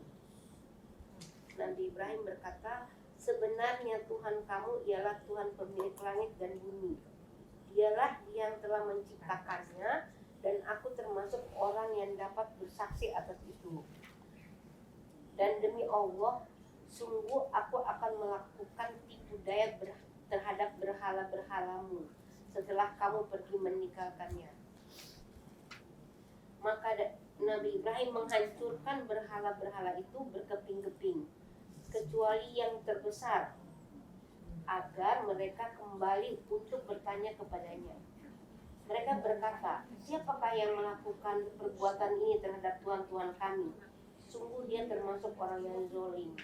Nabi Ibrahim berkata, sebenarnya Tuhan kamu ialah Tuhan pemilik langit dan bumi. Dialah yang telah menciptakannya, dan aku termasuk orang yang dapat bersaksi atas itu. Dan demi Allah, sungguh aku akan melakukan tipu daya terhadap berhala-berhalamu setelah kamu pergi meninggalkannya. Maka Nabi Ibrahim menghancurkan berhala-berhala itu berkeping-keping, kecuali yang terbesar, agar mereka kembali untuk bertanya kepadanya. Mereka berkata, siapakah yang melakukan perbuatan ini terhadap Tuhan-Tuhan kami? Sungguh dia termasuk orang yang zalim.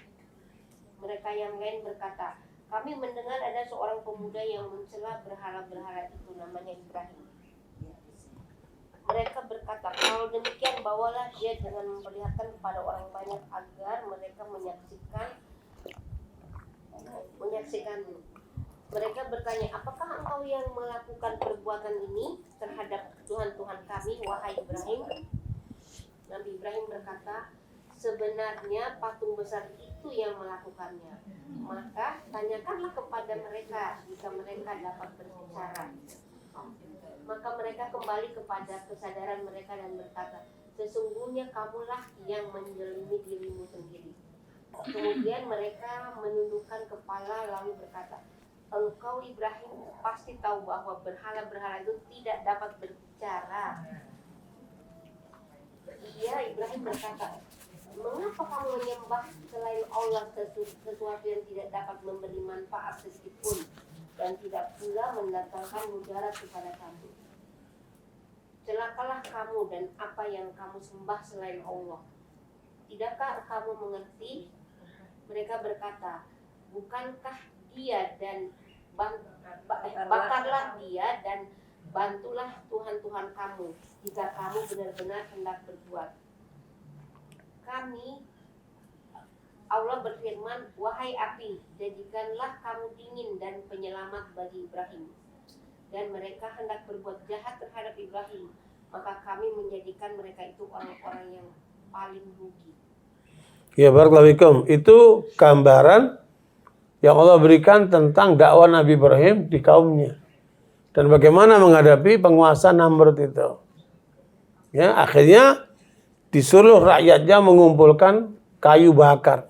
Mereka yang lain berkata, kami mendengar ada seorang pemuda yang mencela berhala-berhala itu, namanya Ibrahim. Mereka berkata, kalau demikian bawalah dia dengan memperlihatkan kepada orang banyak agar mereka menyaksikanmu. Mereka bertanya, apakah engkau yang melakukan perbuatan ini terhadap Tuhan-Tuhan kami, wahai Ibrahim? Nabi Ibrahim berkata, sebenarnya patung besar itu yang melakukannya. Maka tanyakanlah kepada mereka jika mereka dapat berbicara. Maka mereka kembali kepada kesadaran mereka dan berkata, sesungguhnya kamulah yang menjelimi dirimu sendiri. Kemudian mereka menundukkan kepala lalu berkata, engkau Ibrahim pasti tahu bahwa berhala-berhala itu tidak dapat berbicara. Ibrahim berkata, mengapa kamu menyembah selain Allah sesuatu yang tidak dapat memberi manfaat sedikitpun dan tidak pula mendatangkan mudarat kepada kamu? Celakalah kamu dan apa yang kamu sembah selain Allah. Tidakkah kamu mengerti? Mereka berkata, bukankah dia dan bakarlah dia dan bantulah Tuhan-Tuhan kamu jika kamu benar-benar hendak berbuat. Allah berfirman, wahai api, jadikanlah kamu dingin dan penyelamat bagi Ibrahim. Dan mereka hendak berbuat jahat terhadap Ibrahim, maka kami menjadikan mereka itu orang-orang yang paling rugi. Ya, barakallahu fikum. Itu gambaran yang Allah berikan tentang dakwah Nabi Ibrahim di kaumnya dan bagaimana menghadapi penguasa Namrud itu. Ya, akhirnya disuruh rakyatnya mengumpulkan kayu bakar.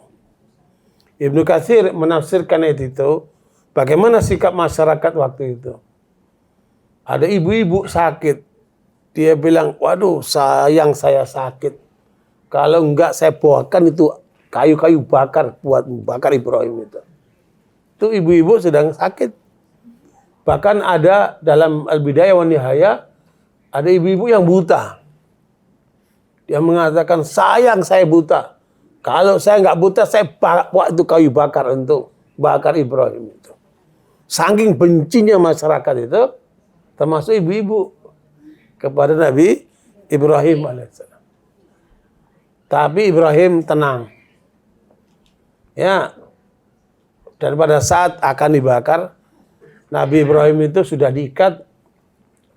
Ibnu Katsir menafsirkan itu bagaimana sikap masyarakat waktu itu. Ada ibu-ibu sakit, dia bilang, waduh sayang saya sakit, kalau enggak saya bawakan itu kayu-kayu bakar buat bakar Ibrahim itu. Itu ibu-ibu sedang sakit. Bahkan ada dalam Al-Bidayah wa Nihayah, ada ibu-ibu yang buta. Dia mengatakan, sayang saya buta. Kalau saya nggak buta, saya bawa itu kayu bakar untuk bakar Ibrahim itu. Saking bencinya masyarakat itu, termasuk ibu-ibu, kepada Nabi Ibrahim alaihissalam. Tapi Ibrahim tenang. Ya. Dan pada saat akan dibakar, Nabi Ibrahim itu sudah diikat.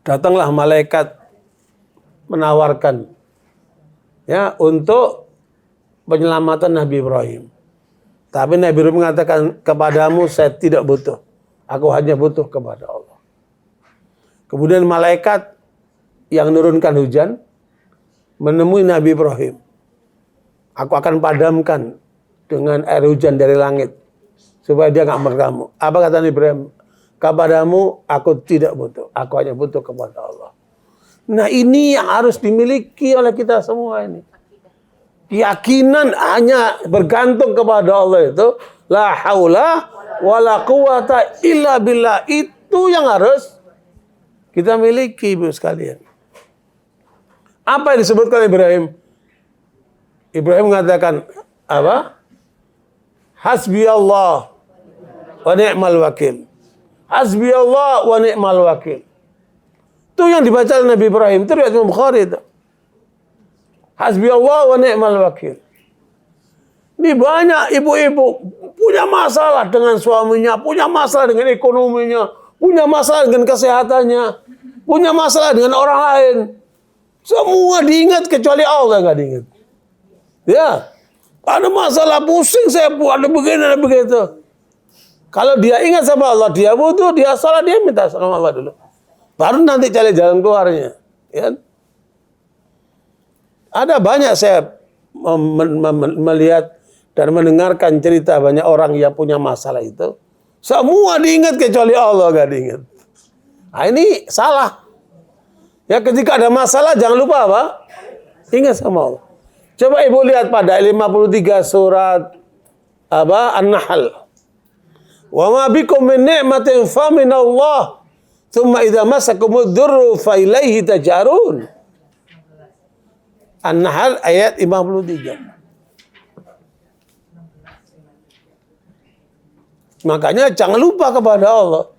Datanglah malaikat menawarkan ya untuk penyelamatan Nabi Ibrahim. Tapi Nabi Ibrahim mengatakan, kepadamu saya tidak butuh. Aku hanya butuh kepada Allah. Kemudian malaikat yang menurunkan hujan menemui Nabi Ibrahim. Aku akan padamkan dengan air hujan dari langit supaya dia nggak berkamu. Apa kata Nabi Ibrahim? Kepadamu aku tidak butuh. Aku hanya butuh kepada Allah. Nah, ini yang harus dimiliki oleh kita semua ini. Keyakinan hanya bergantung kepada Allah itu, la haula wala quwata illa billah, itu yang harus kita miliki, Ibu sekalian. Apa yang disebutkan Ibrahim? Ibrahim mengatakan apa? Hasbi Allah wa ni'mal wakil. Hasbi Allah wa ni'mal wakil. Itu yang dibaca oleh Nabi Ibrahim. Itu riwayat Imam Bukhari itu. Hasbi Allah wa ni'mal wakil. Ini banyak ibu-ibu punya masalah dengan suaminya, punya masalah dengan ekonominya, punya masalah dengan kesehatannya, punya masalah dengan orang lain. Semua diingat kecuali Allah nggak diingat. Ya, ada masalah pusing saya buat ada begini ada begitu. Kalau dia ingat sama Allah, dia butuh, dia salah, dia minta sama Allah dulu. Baru nanti cari jalan keluarnya. Ya. Ada banyak saya melihat dan mendengarkan cerita banyak orang yang punya masalah itu. Semua diingat kecuali Allah nggak diingat. Nah, ini salah. Ya, ketika ada masalah jangan lupa apa? Ingat sama Allah. Coba ibu lihat pada 53 surat apa? An-Nahl. Wa ma bikum min ni'matin fa min Allah. Tsumma idza masakumud dzurru fa ilaihi taj'arun. An-Nahl ayat 53. Makanya jangan lupa kepada Allah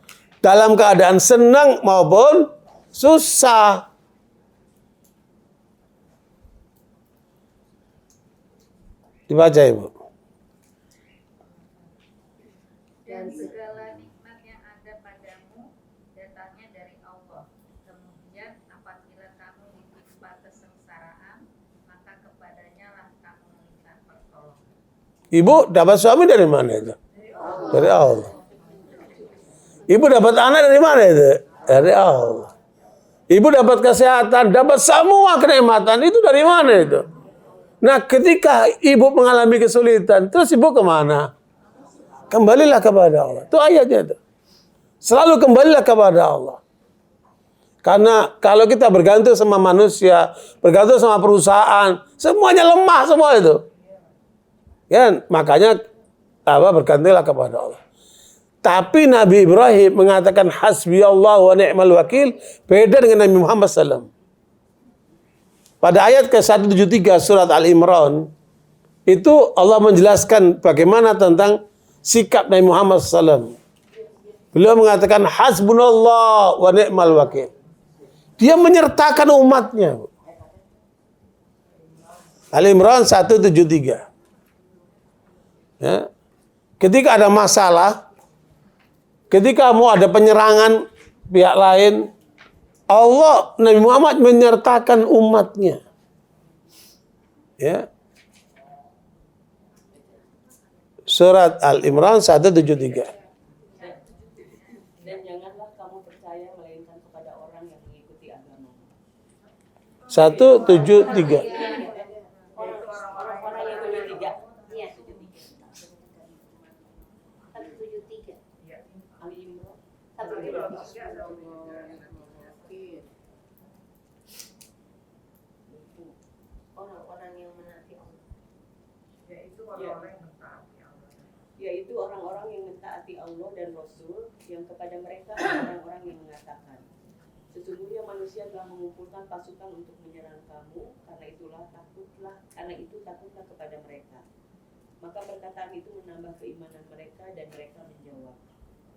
dalam keadaan senang maupun susah. Dibaca Ibu. Dan segala nikmat yang ada padamu datangnya dari Allah. Kemudian apabila kamu ditimpa kesengsaraan, maka kepadanya lah kamu meminta pertolongan. Ibu dapat suami dari mana itu? Dari Allah. Ibu dapat anak dari mana itu? Dari Allah. Ibu dapat kesehatan, dapat semua kenikmatan itu dari mana itu? Nah, ketika ibu mengalami kesulitan, terus ibu kemana? Kembalilah kepada Allah. Itu ayatnya itu. Selalu kembalilah kepada Allah. Karena kalau kita bergantung sama manusia, bergantung sama perusahaan, semuanya lemah semua itu. Ya, makanya bergantunglah kepada Allah. Tapi Nabi Ibrahim mengatakan hasbi Allah wa ni'mal wakil, beda dengan Nabi Muhammad SAW. Pada ayat ke-173 surat Al-Imran, itu Allah menjelaskan bagaimana tentang sikap Nabi Muhammad SAW. Beliau mengatakan hasbunallah wa ni'mal wakil. Dia menyertakan umatnya. Al-Imran 173. Ya. Ketika ada masalah, ketika mau ada penyerangan pihak lain, Allah, Nabi Muhammad menyertakan umatnya. Ya. Surat Al-Imran 173. Dan janganlah kamu percaya melainkan kepada orang yang mengikuti agama. 173. Orang-orang yang bertiga. Iya. 173. Ali Imran. 173. Orang-orang yang menaati Allah. Yaitu orang-orang yang mentaati Allah dan Rasul, yang kepada mereka orang-orang yang mengatakan, sesungguhnya manusia telah mengumpulkan pasukan untuk menyerang kamu, karena itu takutlah kepada mereka. Maka perkataan itu menambah keimanan mereka dan mereka menjawab,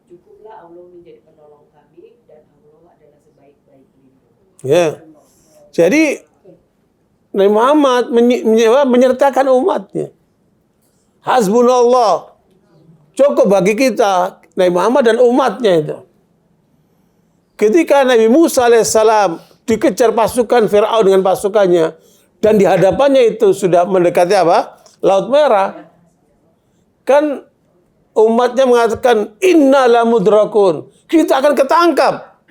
cukuplah Allah menjadi penolong kami dan Allah adalah sebaik-baik pelindung. Ya. Jadi Nabi Muhammad menyertakan umatnya. Hasbunallah. Cukup bagi kita, Nabi Muhammad dan umatnya itu. Ketika Nabi Musa alaihissalam dikejar pasukan Fir'aun dengan pasukannya, dan di hadapannya itu sudah mendekati apa? Laut Merah. Kan umatnya mengatakan, inna la mudrakun. Kita akan ketangkap.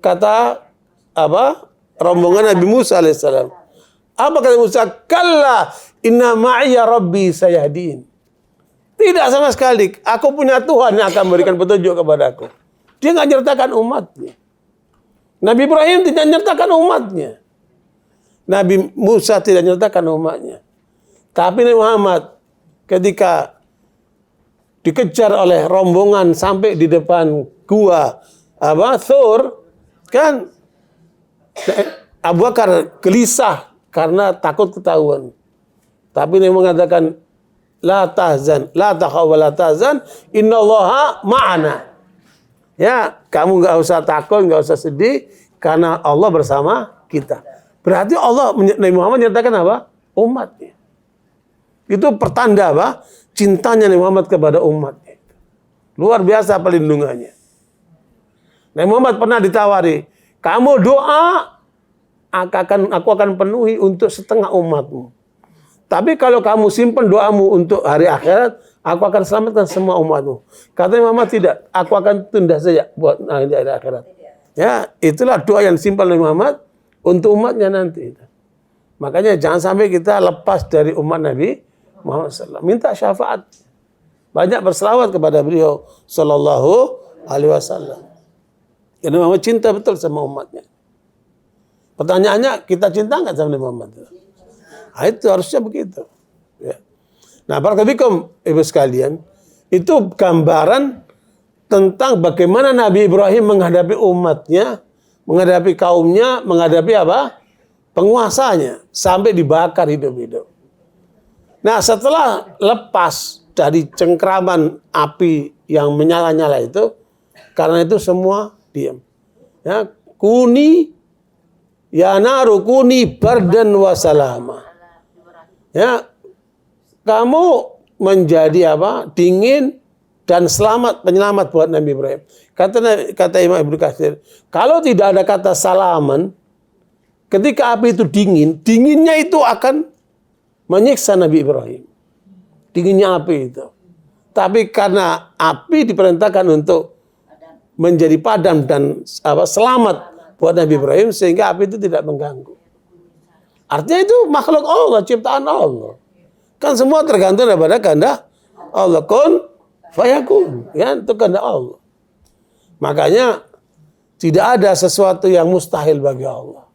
Kata apa? Rombongan Nabi Musa alaihissalam. Apa kata Musa? Kalla inna ma'iya rabbi sayahdin. Tidak sama sekali. Aku punya Tuhan yang akan memberikan petunjuk kepadaku. Dia nggak nyertakan umatnya. Nabi Ibrahim tidak nyertakan umatnya. Nabi Musa tidak nyertakan umatnya. Tapi Nabi Muhammad ketika dikejar oleh rombongan sampai di depan gua Thur, kan Abu Bakar gelisah karena takut ketahuan. Tapi dia mengatakan, la tahzan, la takhaw wa la tahzan, innallaha ma'ana. Ya, kamu nggak usah takut, nggak usah sedih, karena Allah bersama kita. Berarti Allah, Nabi Muhammad nyatakan apa? Umatnya. Itu pertanda apa? Cintanya Nabi Muhammad kepada umatnya. Luar biasa perlindungannya. Nabi Muhammad pernah ditawari, kamu doa, aku akan penuhi untuk setengah umatmu. Tapi kalau kamu simpan doamu untuk hari akhirat, aku akan selamatkan semua umatmu. Kata Muhammad, tidak, aku akan tunda saja buat hari akhirat. Ya, itulah doa yang simpan Nabi Muhammad untuk umatnya nanti. Makanya jangan sampai kita lepas dari umat Nabi Muhammad SAW. Minta syafaat. Banyak berselawat kepada beliau sallallahu alaihi wasallam. Karena Muhammad cinta betul sama umatnya. Pertanyaannya, kita cinta nggak sama Nabi Muhammad? Nah, itu harusnya begitu. Ya. Nah, barakallahu ibu sekalian, itu gambaran tentang bagaimana Nabi Ibrahim menghadapi umatnya, menghadapi kaumnya, menghadapi apa? Penguasanya, sampai dibakar hidup-hidup. Nah, setelah lepas dari cengkraman api yang menyala-nyala itu, karena itu semua diam. Ya, kuni ya naru kuni bardan wa salama. Ya, kamu menjadi apa? Dingin dan penyelamat buat Nabi Ibrahim. Kata Imam Ibnu Katsir, kalau tidak ada kata salaman, ketika api itu dingin, dinginnya itu akan menyiksa Nabi Ibrahim. Dinginnya api itu. Tapi karena api diperintahkan untuk menjadi padam dan selamat buat Nabi Ibrahim, sehingga api itu tidak mengganggu. Artinya itu makhluk Allah, ciptaan Allah. Kan semua tergantung daripada kehendak Allah. Kun fayakun, ya, itu kehendak Allah. Makanya tidak ada sesuatu yang mustahil bagi Allah.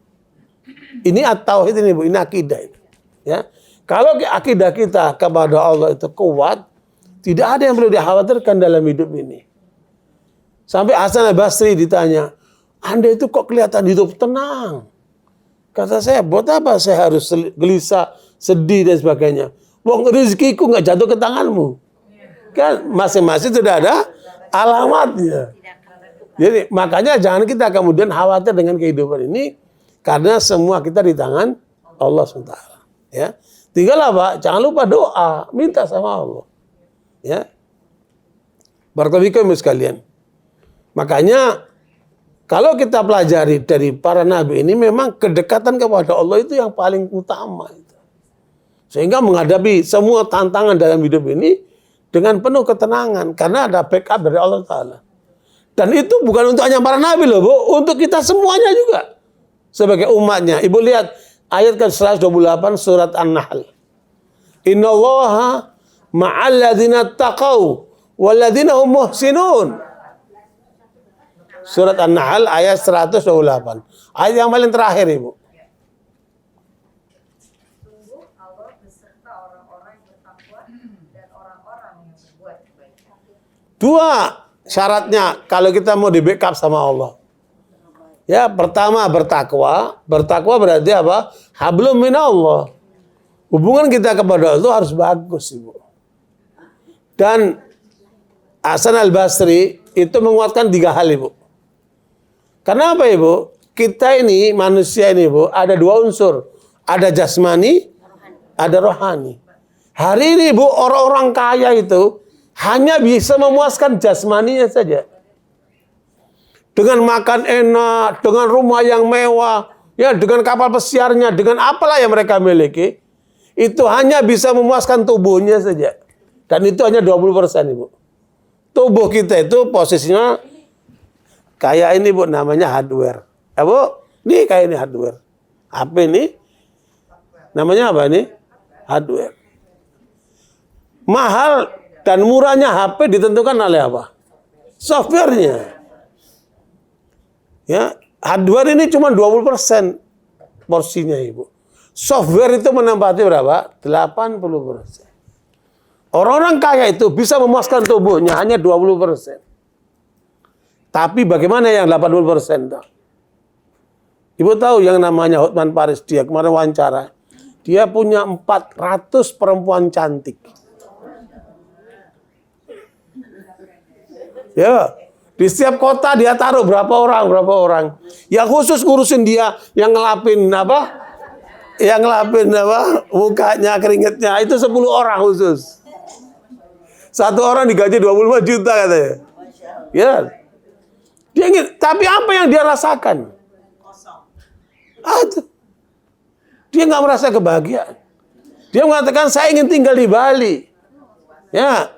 Ini at-tauhid ini, Bu, ini akidah itu. Ya. Kalau akidah kita kepada Allah itu kuat, tidak ada yang perlu dikhawatirkan dalam hidup ini. Sampai Hasan al-Basri ditanya, Anda itu kok kelihatan hidup tenang? Kata saya, buat apa saya harus gelisah, sedih dan sebagainya? Wong rezekiku nggak jatuh ke tanganmu. Kan masing-masing sudah ada alamatnya. Jadi makanya jangan kita kemudian khawatir dengan kehidupan ini, karena semua kita di tangan Allah SWT. Ya, tinggal apa? Jangan lupa doa, minta sama Allah. Ya, barakallahu sekalian. Makanya kalau kita pelajari dari para nabi ini, memang kedekatan kepada Allah itu yang paling utama. Sehingga menghadapi semua tantangan dalam hidup ini dengan penuh ketenangan. Karena ada backup dari Allah Ta'ala. Dan itu bukan untuk hanya para nabi loh, Bu. Untuk kita semuanya juga. Sebagai umatnya. Ibu lihat ayat ke-128 surat An-Nahl. Innallaha ma'al ladzina taqaw wal ladzina hum muhsinun. Surat An-Nahl ayat 128. Ayat yang paling terakhir, Ibu. Sungguh Allah beserta orang-orang yang bertakwa dan orang-orang yang berbuat baik. Dua syaratnya kalau kita mau di backup sama Allah. Ya, pertama bertakwa. Bertakwa berarti apa? Hablum minallah. Hubungan kita kepada Allah itu harus bagus, Ibu. Dan Hasan al-Basri itu menguatkan 3 hal, Ibu. Kenapa, Ibu? Kita ini, manusia ini, Ibu, ada 2 unsur. Ada jasmani, ada rohani. Hari ini, Ibu, orang-orang kaya itu hanya bisa memuaskan jasmaninya saja. Dengan makan enak, dengan rumah yang mewah, ya, dengan kapal pesiarnya, dengan apalah yang mereka miliki, itu hanya bisa memuaskan tubuhnya saja. Dan itu hanya 20%, Ibu. Tubuh kita itu posisinya kayak ini, Bu, namanya hardware. Ya, Bu, ini kayak ini hardware. HP ini namanya apa ini? Hardware. Mahal dan murahnya HP ditentukan oleh apa? Softwarenya. Ya, hardware ini cuma 20% porsinya, Ibu. Software itu menempati berapa? 80%. Orang-orang kaya itu bisa memuaskan tubuhnya hanya 20%. Tapi bagaimana yang 80% itu? Ibu tahu yang namanya Hotman Paris, dia kemarin wawancara. Dia punya 400 perempuan cantik. Ya, di setiap kota dia taruh berapa orang. Yang khusus ngurusin dia, yang ngelapin mukanya, keringetnya, itu 10 orang khusus. Satu orang digaji 25 juta katanya. Ya. Dia ingin, tapi apa yang dia rasakan? Dia nggak merasa kebahagiaan. Dia mengatakan, saya ingin tinggal di Bali. Ya,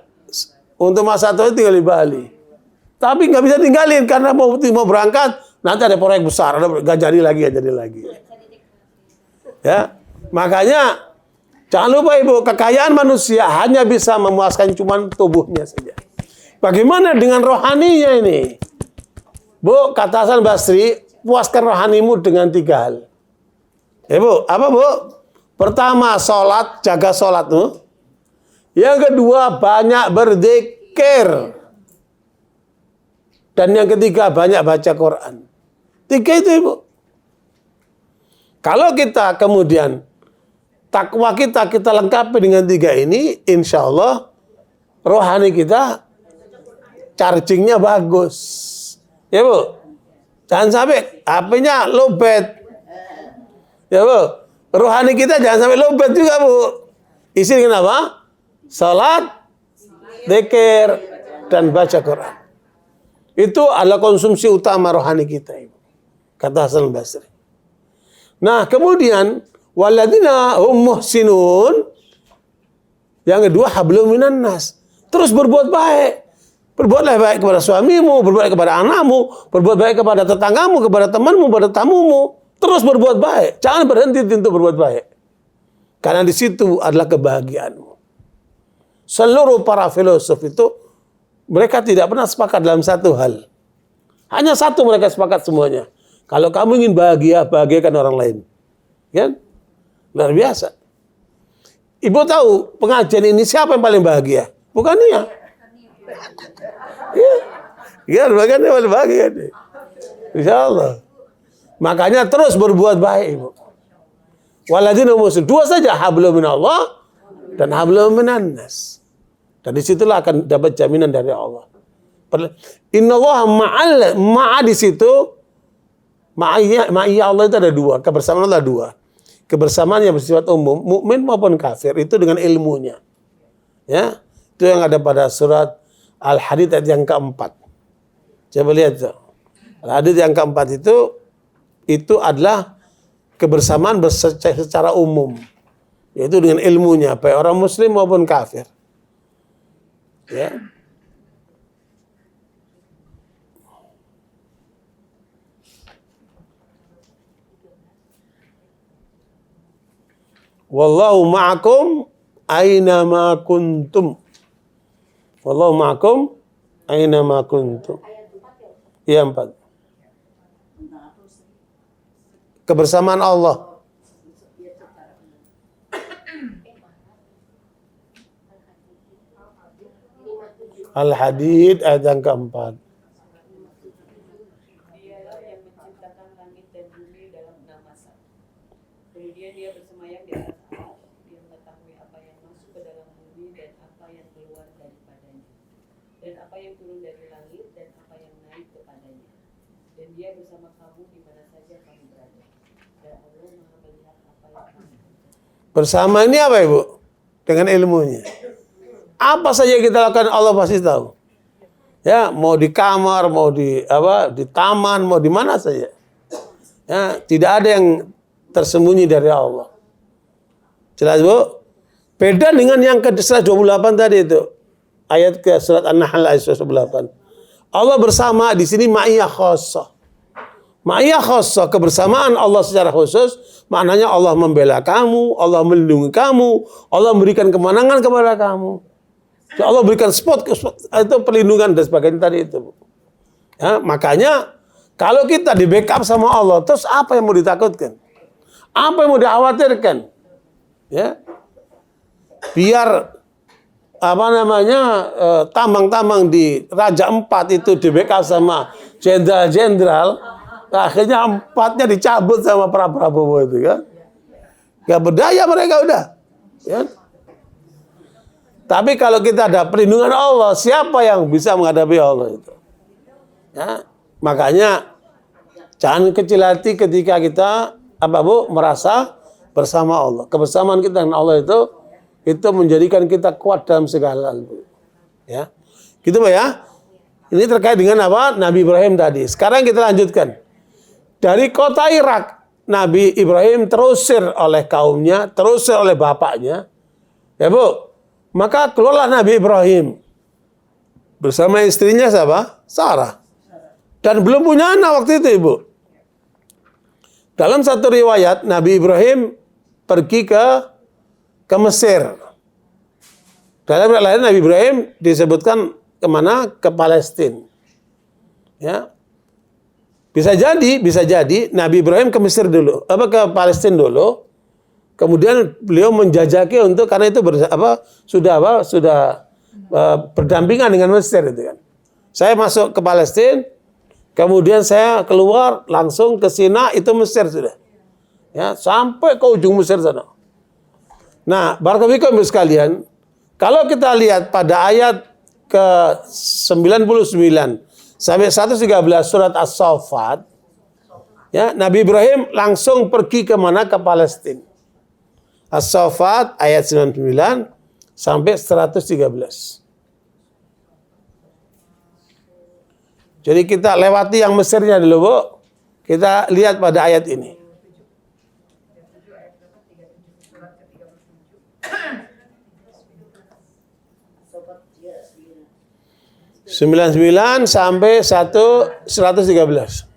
untuk masa tua tinggal di Bali. Tapi nggak bisa tinggalin karena mau berangkat, nanti ada proyek besar, nggak jadi lagi. Ya, makanya jangan lupa Ibu, kekayaan manusia hanya bisa memuaskan cuman tubuhnya saja. Bagaimana dengan rohaninya ini? Bu, kata Hasan Basri, puaskan rohanimu dengan 3 hal. Ya Bu, apa Bu? Pertama, sholat, jaga sholatmu. Yang kedua, banyak berzikir. Dan yang ketiga, banyak baca Quran. 3 itu Ibu. Kalau kita kemudian takwa kita lengkapi dengan 3 ini, insya Allah rohani kita chargingnya bagus. Ya Bu, jangan sampai HP-nya lowbat. Ya Bu, rohani kita jangan sampai lowbat juga Bu. Isi dengan apa? Salat, zikir, dan baca Quran. Itu adalah konsumsi utama rohani kita Ibu. Kata Hasan Basri. Nah kemudian waladina hum muhsinun. Yang kedua hablum minan nas. Terus berbuat baik. Berbuatlah baik kepada suamimu, berbuat baik kepada anakmu, berbuat baik kepada tetanggamu, kepada temanmu, kepada tamumu. Terus berbuat baik. Jangan berhenti untuk berbuat baik. Karena di situ adalah kebahagiaanmu. Seluruh para filosof itu mereka tidak pernah sepakat dalam satu hal. Hanya satu mereka sepakat semuanya. Kalau kamu ingin bahagia, bahagiakan orang lain. Kan? Luar biasa. Ibu tahu pengajian ini siapa yang paling bahagia? Bukan dia. Ya, bagian dia paling bahagia nih. Insya Allah. Makanya terus berbuat baik, Ibu. Waladina muslim. 2 saja, hablum minallah dan hablum minan nas. Dan disitulah akan dapat jaminan dari Allah. Innallaha ma'a di situ, ma'iyya Allah itu ada 2. Kebersamaan Allah 2. Kebersamaan yang bersifat umum, mukmin maupun kafir, itu dengan ilmunya. Ya, itu yang ada pada surat Al-Hadid ayat yang keempat. Coba lihat tuh. Al-Hadid yang keempat itu adalah kebersamaan secara umum, yaitu dengan ilmunya, baik orang muslim maupun kafir. Ya. Wallahu ma'akum aina ma kuntum. Wallahu ma'akum aina ma kuntum. Iya 4. Kebersamaan Allah. Al-Hadid ayat yang keempat. Dialah yang menciptakan langit dan bumi dalam 6 masa. Kemudian dia bersemayam di atas arsy. Dia mengetahui apa yang masuk ke dalam bumi dan apa yang keluar daripadanya, dan apa yang turun dari langit dan apa yang naik kepadanya. Dan dia bersama kamu di mana saja kamu berada. Dan Allah Maha melihat apa yang kamu lakukan. Bersama ini apa Ibu? Dengan ilmunya. Apa saja kita lakukan Allah pasti tahu. Ya, mau di kamar, mau di taman, mau di mana saja. Ya, tidak ada yang tersembunyi dari Allah. Jelas Bu? Beda dengan yang ke 128 tadi itu. Ayat ke surat An-Nahl ayat 128. Allah bersama di sini ma'iyah khassah. Ma'iyah khassah, kebersamaan Allah secara khusus, maknanya Allah membela kamu, Allah melindungi kamu, Allah memberikan kemenangan kepada kamu. Allah berikan spot itu perlindungan dan sebagainya tadi itu. Ya, makanya kalau kita di backup sama Allah, terus apa yang mau ditakutkan? Apa yang mau dikhawatirkan? Ya. Biar tambang-tambang di Raja 4 itu di backup sama jenderal-jenderal, Akhirnya 4-nya dicabut sama Prabowo itu kan. Gak berdaya mereka udah. Ya. Tapi kalau kita ada perlindungan Allah, siapa yang bisa menghadapi Allah itu? Ya. Makanya jangan kecil hati ketika kita merasa bersama Allah. Kebersamaan kita dengan Allah itu menjadikan kita kuat dalam segala hal. Ya. Gitu Pak ya. Ini terkait dengan apa? Nabi Ibrahim tadi. Sekarang kita lanjutkan. Dari kota Irak, Nabi Ibrahim terusir oleh kaumnya, terusir oleh bapaknya. Ya Bu. Maka keluarlah Nabi Ibrahim bersama istrinya siapa? Sarah. Dan belum punya anak waktu itu Ibu. Dalam satu riwayat Nabi Ibrahim pergi ke Mesir. Dalam riwayat lain Nabi Ibrahim disebutkan kemana? Ke Palestina. Ya. Bisa jadi Nabi Ibrahim ke Mesir dulu, ke Palestina dulu. Kemudian beliau menjajaki karena itu sudah berdampingan dengan Mesir itu kan. Saya masuk ke Palestina, kemudian saya keluar langsung ke Sina, itu Mesir sudah. Ya, sampai ke ujung Mesir sana. Nah, barakallahu sekalian, kalau kita lihat pada ayat ke-99 sampai 113 surat As-Saffat, ya, Nabi Ibrahim langsung pergi ke mana? Ke Palestina. As-Saffat ayat 99 sampai 113. Jadi kita lewati yang Mesirnya dulu, Bu. Kita lihat pada ayat ini. 99 sampai 113.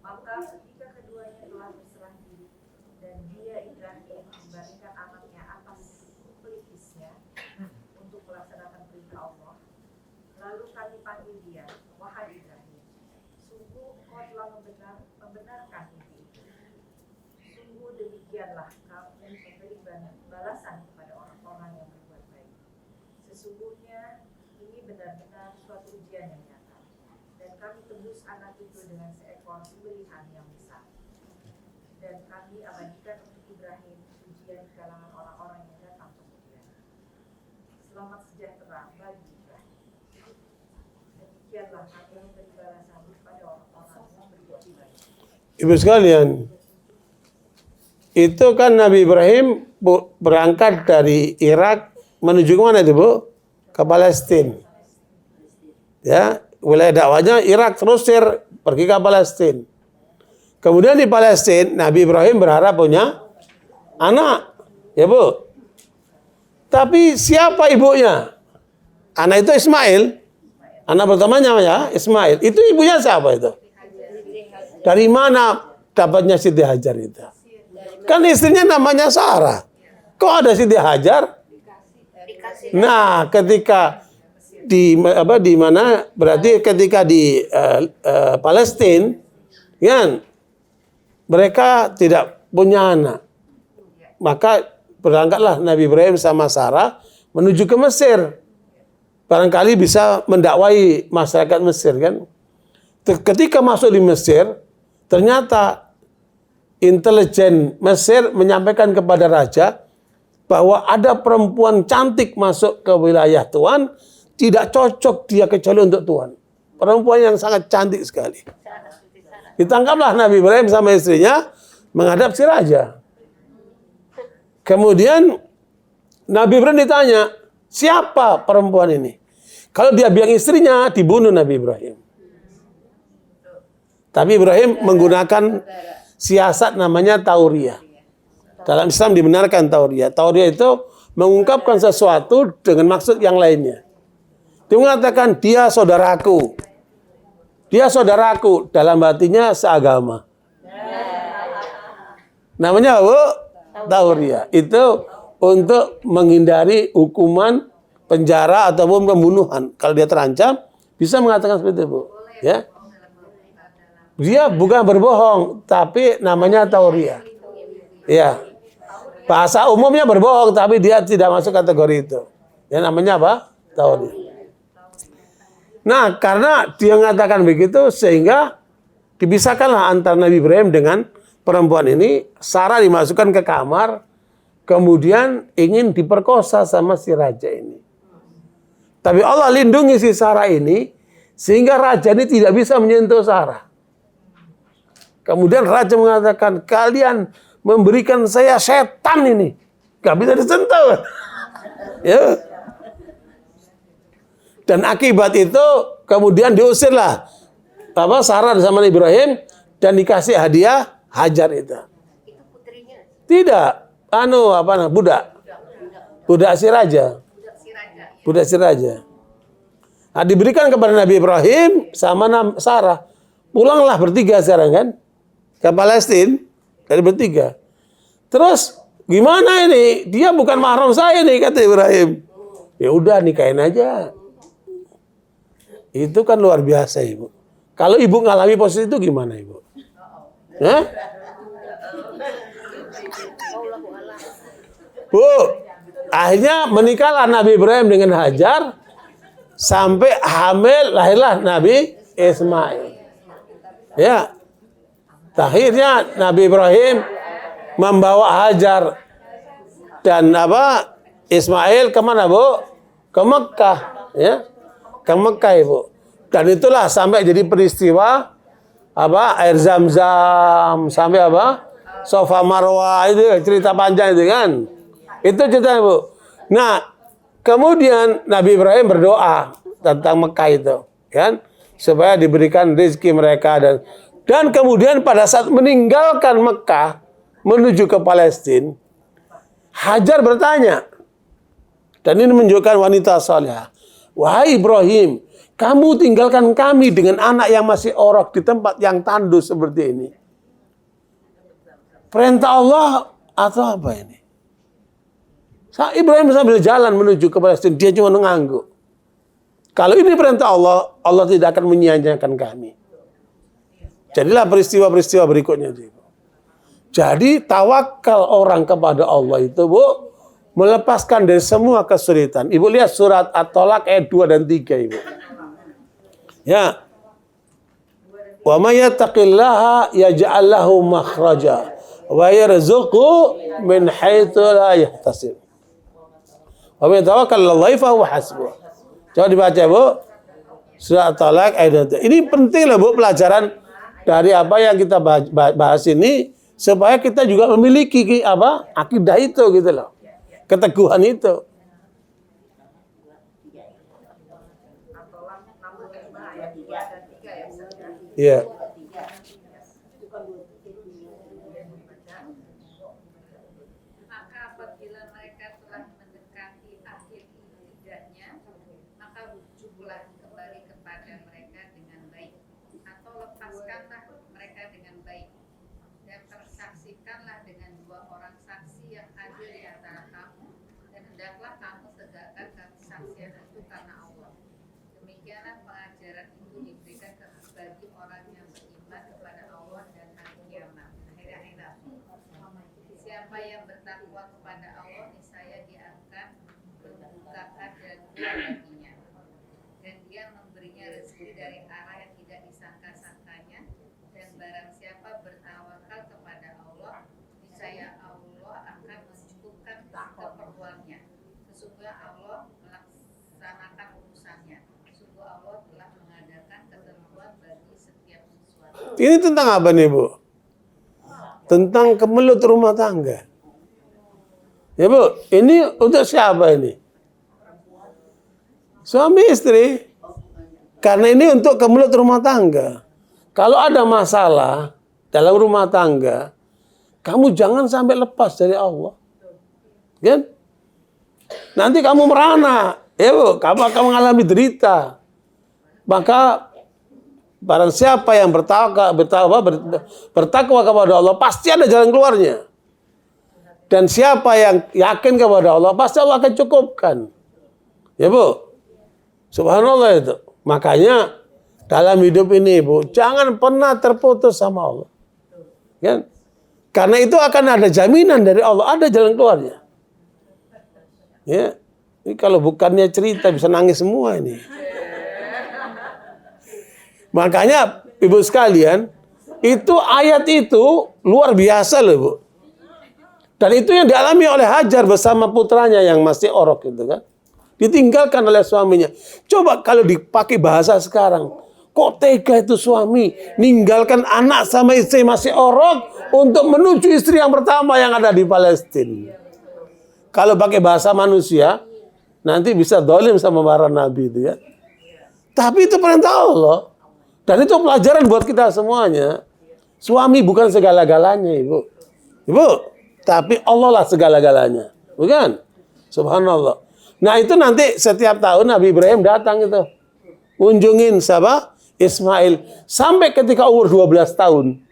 Maka ketika keduanya telah berserah diri dan dia Ibrahim membaringkan anaknya atas pelipisnya untuk melaksanakan perintah Allah, lalu kami panggil dia, wahai Ibrahim, sungguh kau telah membenarkan mimpi itu. Sungguh demikianlah kamu memberi balasan kepada orang-orang yang berbuat baik. Sesungguhnya ini benar-benar suatu ujian yang nyata, dan kami tebus anak itu dengan seekor sembelihan yang besar. Dan kami abadikan untuk Ibrahim ujian di kalangan orang-orang yang datang kemudian. Selamat sejahtera bagi Ibrahim. Demikianlah kami memberi balasan kepada orang-orang yang berbuat baik. Ibu sekalian, itu kan Nabi Ibrahim berangkat dari Irak menuju ke mana itu Bu? Ke Palestina. Ya, wilayah dakwahnya Irak terusir pergi ke Palestina. Kemudian di Palestina Nabi Ibrahim berharap punya anak, ya Bu. Tapi siapa ibunya? Anak itu Ismail. Anak pertamanya ya Ismail. Itu ibunya siapa itu? Dari mana dapatnya Siti Hajar itu? Kan istrinya namanya Sarah. Kok ada Siti Hajar? Nah, ketika di mana? Berarti ketika di Palestina, kan mereka tidak punya anak. Maka berangkatlah Nabi Ibrahim sama Sarah menuju ke Mesir. Barangkali bisa mendakwai masyarakat Mesir kan. Ketika masuk di Mesir, ternyata intelijen Mesir menyampaikan kepada raja bahwa ada perempuan cantik masuk ke wilayah Tuhan, tidak cocok dia kecuali untuk Tuhan. Perempuan yang sangat cantik sekali. Ditangkaplah Nabi Ibrahim sama istrinya menghadap si raja. Kemudian Nabi Ibrahim ditanya, siapa perempuan ini? Kalau dia bilang istrinya, dibunuh Nabi Ibrahim. Tapi Ibrahim menggunakan siasat namanya tauriah. Dalam Islam dibenarkan tauriah. Tauriah itu mengungkapkan sesuatu dengan maksud yang lainnya. Dia mengatakan, dia saudaraku. Dia saudaraku, dalam hatinya seagama. Namanya apa? Tauriah. Itu untuk menghindari hukuman penjara ataupun pembunuhan. Kalau dia terancam, bisa mengatakan seperti itu, Bu. Ya. Dia bukan berbohong, tapi namanya tauriah. Ya. Bahasa umumnya berbohong, tapi dia tidak masuk kategori itu. Ya, namanya apa? Tauriah. Nah, karena dia mengatakan begitu, sehingga dipisahkanlah antara Nabi Ibrahim dengan perempuan ini. Sarah dimasukkan ke kamar, kemudian ingin diperkosa sama si raja ini. Tapi Allah lindungi si Sarah ini, sehingga raja ini tidak bisa menyentuh Sarah. Kemudian raja mengatakan, kalian memberikan saya setan ini. Gak bisa disentuh. Ya. Dan akibat itu, kemudian diusirlah Sarah sama Ibrahim, dan dikasih hadiah Hajar itu. Itu putrinya. Tidak. Budak. Budak si raja. Budak si raja. Nah, diberikan kepada Nabi Ibrahim sama Sarah. Pulanglah bertiga sekarang kan ke Palestina dari bertiga. Terus gimana ini? Dia bukan mahram saya nih, kata Ibrahim. Ya udah nikahin aja. Itu kan luar biasa, Ibu. Kalau Ibu ngalami posisi itu gimana, Ibu? Hah? Bu, akhirnya menikahlah Nabi Ibrahim dengan Hajar sampai hamil, lahirlah Nabi Ismail. Ya. Akhirnya Nabi Ibrahim membawa Hajar dan Ismail kemana, Bu? Ke Mekah, ya. Ke Mekah, Ibu. Dan itulah sampai jadi peristiwa air Zam-Zam, sampai Safa Marwah, itu cerita panjang itu kan. Itu ceritanya, Bu. Nah, kemudian Nabi Ibrahim berdoa tentang Mekah itu, kan? Supaya diberikan rezeki mereka dan kemudian pada saat meninggalkan Mekah menuju ke Palestina, Hajar bertanya, dan ini menunjukkan wanita saleh. Wahai Ibrahim, kamu tinggalkan kami dengan anak yang masih orok di tempat yang tandus seperti ini. Perintah Allah atau apa ini? Ibrahim sambil jalan menuju ke Palestina, dia cuma mengangguk. Kalau ini perintah Allah, Allah tidak akan menyia-nyiakan kami. Jadilah peristiwa-peristiwa berikutnya. Jadi tawakal orang kepada Allah itu, Bu, melepaskan dari semua kesulitan. Ibu lihat surat At-Tolak ayat 2 dan 3, Ibu. Ya. Wa may yattaqillaha yaj'al lahu makhraja wa yarzuqhu min haitsu la yahtasib. Wa may tawakkal 'alallahi fa huwa hasbuh. Coba dibaca, Bu. Surat At-Tolak ayat 2. Ini penting loh, Bu, pelajaran dari apa yang kita bahas ini, supaya kita juga memiliki akidah itu gitu loh. Keteguhan itu. Iya. Maka apabila mereka telah mendekati akhir iddahnya, maka rujuklah kembali kepada mereka dengan baik, atau lepaskanlah mereka dengan baik, dan tersaksikanlah dengan 2 orang saksi yang adil di antara kamu, dan hendaklah kamu tegakkan kesaksian itu karena Allah. Demikianlah pengajaran itu diberikan bagi orang yang beriman kepada Allah dan hari kiamat. Akhir-akhir. Siapa yang bertakwa kepada Allah, niscaya dia akan membukakan jalan baginya, dan dia memberinya rezeki dari arah yang tidak disangka-sangkanya. Dan barang siapa bertawakal kepada Allah, niscaya Allah akan mencukupkan keperluan Ini tentang apa nih, Bu? Tentang kemelut rumah tangga. Ya, Bu, ini untuk siapa ini? Suami istri. Karena ini untuk kemelut rumah tangga. Kalau ada masalah dalam rumah tangga, kamu jangan sampai lepas dari Allah. Kan? Nanti kamu merana, ya Bu, kamu akan mengalami derita. Maka barang siapa yang bertakwa kepada Allah, pasti ada jalan keluarnya. Dan siapa yang yakin kepada Allah, pasti Allah akan cukupkan. Ya Bu, subhanallah itu. Makanya dalam hidup ini, Bu, jangan pernah terputus sama Allah. Kan? Karena itu akan ada jaminan dari Allah, ada jalan keluarnya. Ya, ini kalau bukannya cerita bisa nangis semua ini. Makanya ibu sekalian, itu ayat itu luar biasa loh, Bu. Dan itu yang dialami oleh Hajar bersama putranya yang masih orok itu kan. Ditinggalkan oleh suaminya. Coba kalau dipakai bahasa sekarang, kok tega itu suami ninggalkan anak sama istri masih orok untuk menuju istri yang pertama yang ada di Palestina. Kalau pakai bahasa manusia, nanti bisa dolim sama para nabi itu ya. Tapi itu perintah Allah. Dan itu pelajaran buat kita semuanya. Suami bukan segala-galanya, Ibu. Ibu, tapi Allah lah segala-galanya. Bukan? Subhanallah. Nah itu nanti setiap tahun Nabi Ibrahim datang itu. Kunjungin siapa? Ismail. Sampai ketika umur 12 tahun.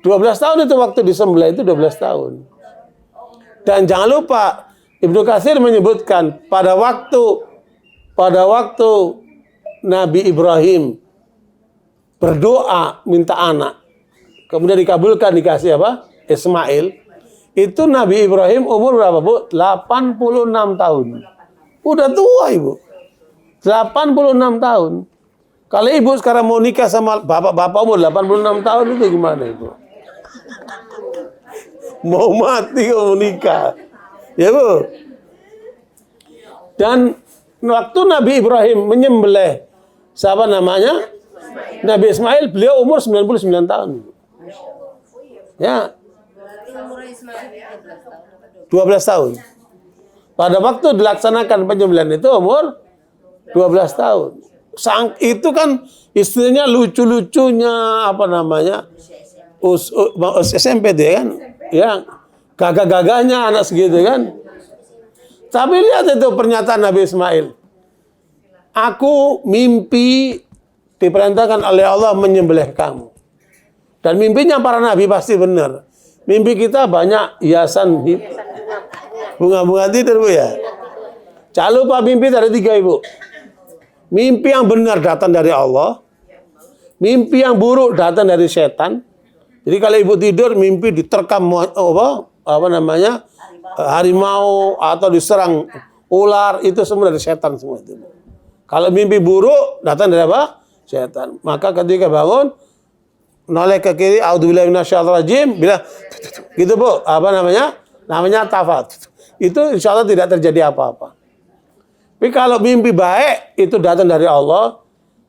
12 tahun itu waktu disembelih itu 12 tahun. Dan jangan lupa Ibnu Katsir menyebutkan pada waktu Nabi Ibrahim berdoa minta anak, kemudian dikabulkan dikasih apa? Ismail. Itu Nabi Ibrahim umur berapa, Bu? 86 tahun. Udah tua, Ibu. 86 tahun. Kalau Ibu sekarang mau nikah sama bapak-bapak umur 86 tahun itu gimana, Ibu? Mau mati mau nikah. Ya, Bu. Dan waktu Nabi Ibrahim menyembelih siapa namanya? Nabi Ismail, beliau umur 99 tahun. Ya. 12 tahun. Pada waktu dilaksanakan penyembelihan itu umur 12 tahun. Itu kan istrinya lucu-lucunya apa namanya? SMP dia kan. Ya, gagah-gagahnya anak segitu kan. Tapi lihat itu pernyataan Nabi Ismail. Aku mimpi diperintahkan oleh Allah menyembelih kamu. Dan mimpinya para nabi pasti benar. Mimpi kita banyak hiasan bunga-bunga tidur, Bu ya. Jangan lupa mimpi dari 3, Ibu. Mimpi yang benar datang dari Allah. Mimpi yang buruk datang dari setan. Jadi kalau Ibu tidur mimpi diterkam apa namanya? Harimau atau diserang ular, itu semua dari setan semua itu. Kalau mimpi buruk datang dari apa? Setan. Maka ketika bangun noleh ke kiri, a'udzubillahi minasyaitonirrajim, bila gitu, Bu, apa namanya? Namanya tafat. Itu insya Allah tidak terjadi apa-apa. Tapi kalau mimpi baik itu datang dari Allah,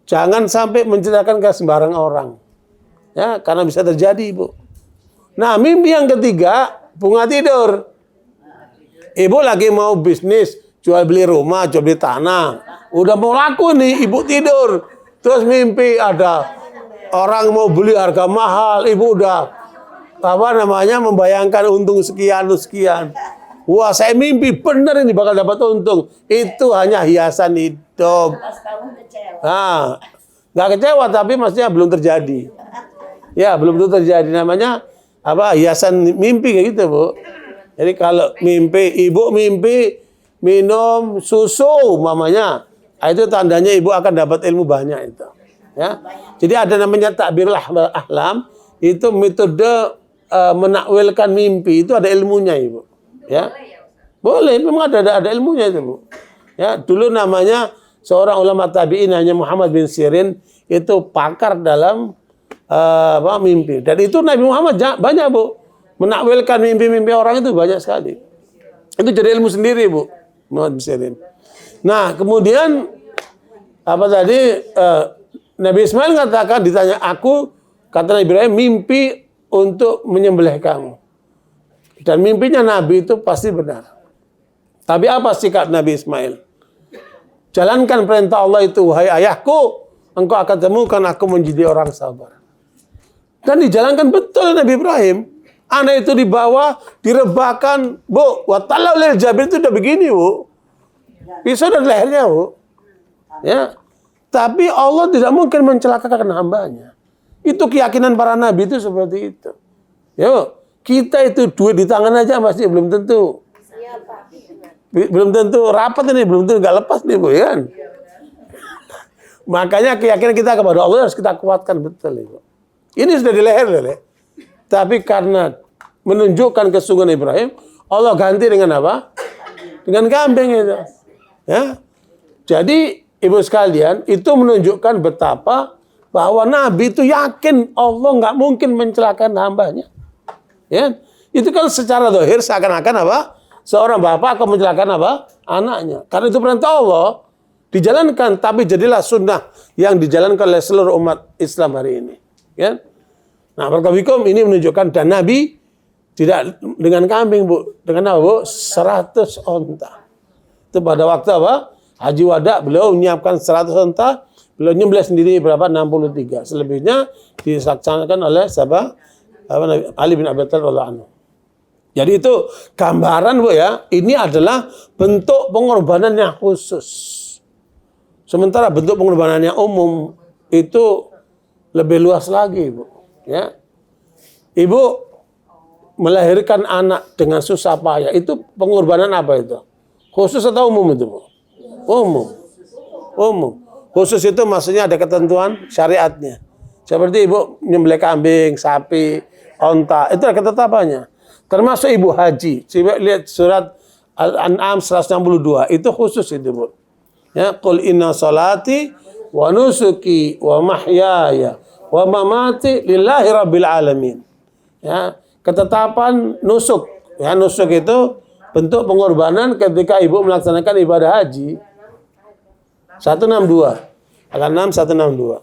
jangan sampai menceritakan ke sembarang orang. Ya, karena bisa terjadi, Bu. Nah, mimpi yang ketiga, bunga tidur. Ibu lagi mau bisnis, jual beli rumah, jual beli tanah. Udah mau laku nih, Ibu tidur. Terus mimpi ada orang mau beli harga mahal, Ibu udah apa namanya membayangkan untung sekian. Wah, saya mimpi bener ini bakal dapat untung. Itu hanya hiasan hidup. Nah, nggak kecewa tapi maksudnya belum terjadi. Ya, belum tentu terjadi. Namanya apa? Hiasan mimpi kayak gitu, Bu. Jadi kalau mimpi, Ibu mimpi minum susu mamanya, itu tandanya Ibu akan dapat ilmu banyak itu. Ya. Jadi ada namanya takbirul ahlam, itu metode menakwilkan mimpi, itu ada ilmunya, Ibu. Ya. Boleh, memang ada ilmunya itu, Bu. Ya, dulu namanya seorang ulama tabi'in namanya Muhammad bin Sirin, itu pakar dalam mimpi. Dan itu Nabi Muhammad banyak, Bu. Menakwilkan mimpi-mimpi orang itu banyak sekali. Itu jadi ilmu sendiri, Bu. Muhammad bin Sirin. Nah, kemudian apa tadi Nabi Ismail mengatakan, ditanya, kata Nabi Ibrahim, mimpi untuk menyembelih kamu. Dan mimpinya Nabi itu pasti benar. Tapi apa sikap Nabi Ismail? Jalankan perintah Allah itu, wahai ayahku, engkau akan temukan aku menjadi orang sabar. Dan dijalankan betul Nabi Ibrahim. Anak itu dibawa, direbahkan, Bu, watalau lil jabir itu udah begini, Bu. Pisau dan lehernya, Bu. Ya. Tapi Allah tidak mungkin mencelakakan hambanya. Itu keyakinan para nabi itu seperti itu. Ya, kita itu duit di tangan aja masih belum tentu. Belum tentu rapat ini, belum tentu nggak lepas nih, Bu, ya kan? Makanya keyakinan kita kepada Allah harus kita kuatkan betul, Ibu. Ini sudah di leher, Lele. Tapi karena menunjukkan kesungguhan Ibrahim, Allah ganti dengan apa? Dengan kambing itu. Ya. Jadi, Ibu sekalian, itu menunjukkan betapa bahwa Nabi itu yakin Allah nggak mungkin mencelakakan hambanya. Ya. Itu kan secara zahir seakan-akan apa? Seorang bapak akan mencelakakan apa? Anaknya. Karena itu perintah Allah dijalankan, tapi jadilah sunnah yang dijalankan oleh seluruh umat Islam hari ini. Ya. Nah, barakallahu ini menunjukkan dan Nabi tidak dengan kambing, Bu, dengan apa, Bu? 100 onta. Itu pada waktu apa? Haji Wada, beliau menyiapkan 100 onta, beliau nyembelih sendiri berapa? 63. Selebihnya dilaksanakan oleh siapa? Ali bin Abi Thalib radhiyallahu anhu. Jadi itu gambaran, Bu, ya. Ini adalah bentuk pengorbanan yang khusus. Sementara bentuk pengorbanan yang umum itu lebih luas lagi, Bu. Ya. Ibu melahirkan anak dengan susah payah, itu pengorbanan apa itu? Khusus atau umum itu, Bu? Umum. Khusus itu maksudnya ada ketentuan syariatnya. Seperti ibu menyembelih kambing, sapi, onta, itu ada ketetapannya. Termasuk ibu haji. Coba lihat surat Al-An'am 162, itu khusus itu, Bu. Ya, qul inna salati wa nusuki wa mahyaya wa mamati lillahi rabbil alamin. Ya, ketetapan nusuk. Ya, nusuk itu bentuk pengorbanan ketika ibu melaksanakan ibadah haji. 162. Al-An'am 162.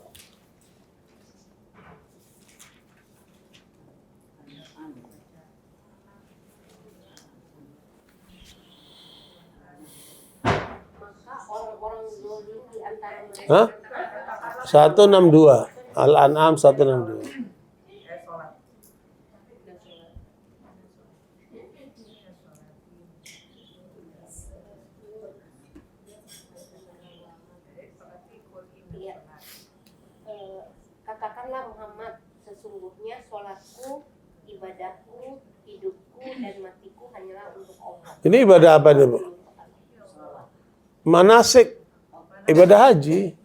Hah? 162. Al-An'am 162. Katakanlah Muhammad, sesungguhnya sholatku, ibadahku, hidupku, dan matiku hanyalah untuk Allah. Ini ibadah apa nih, Bu? Manasik. Ibadah haji.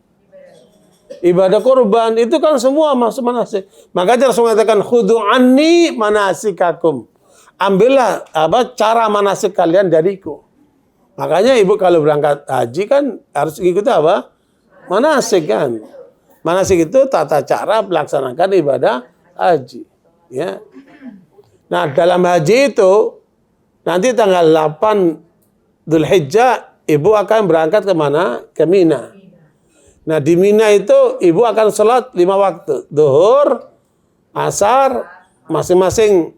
Ibadah kurban. Itu kan semua masuk manasik. Makanya Rasul mengatakan, khudu anni manasikakum. Ambillah cara manasik kalian dariku. Makanya ibu kalau berangkat haji kan harus ikut apa? Manasik kan. Manasik itu tata cara melaksanakan ibadah haji. Ya. Nah, dalam haji itu nanti tanggal 8 Dzulhijjah ibu akan berangkat ke mana? Ke Mina. Nah, di Mina itu ibu akan sholat 5 waktu. Zuhur, asar, masing-masing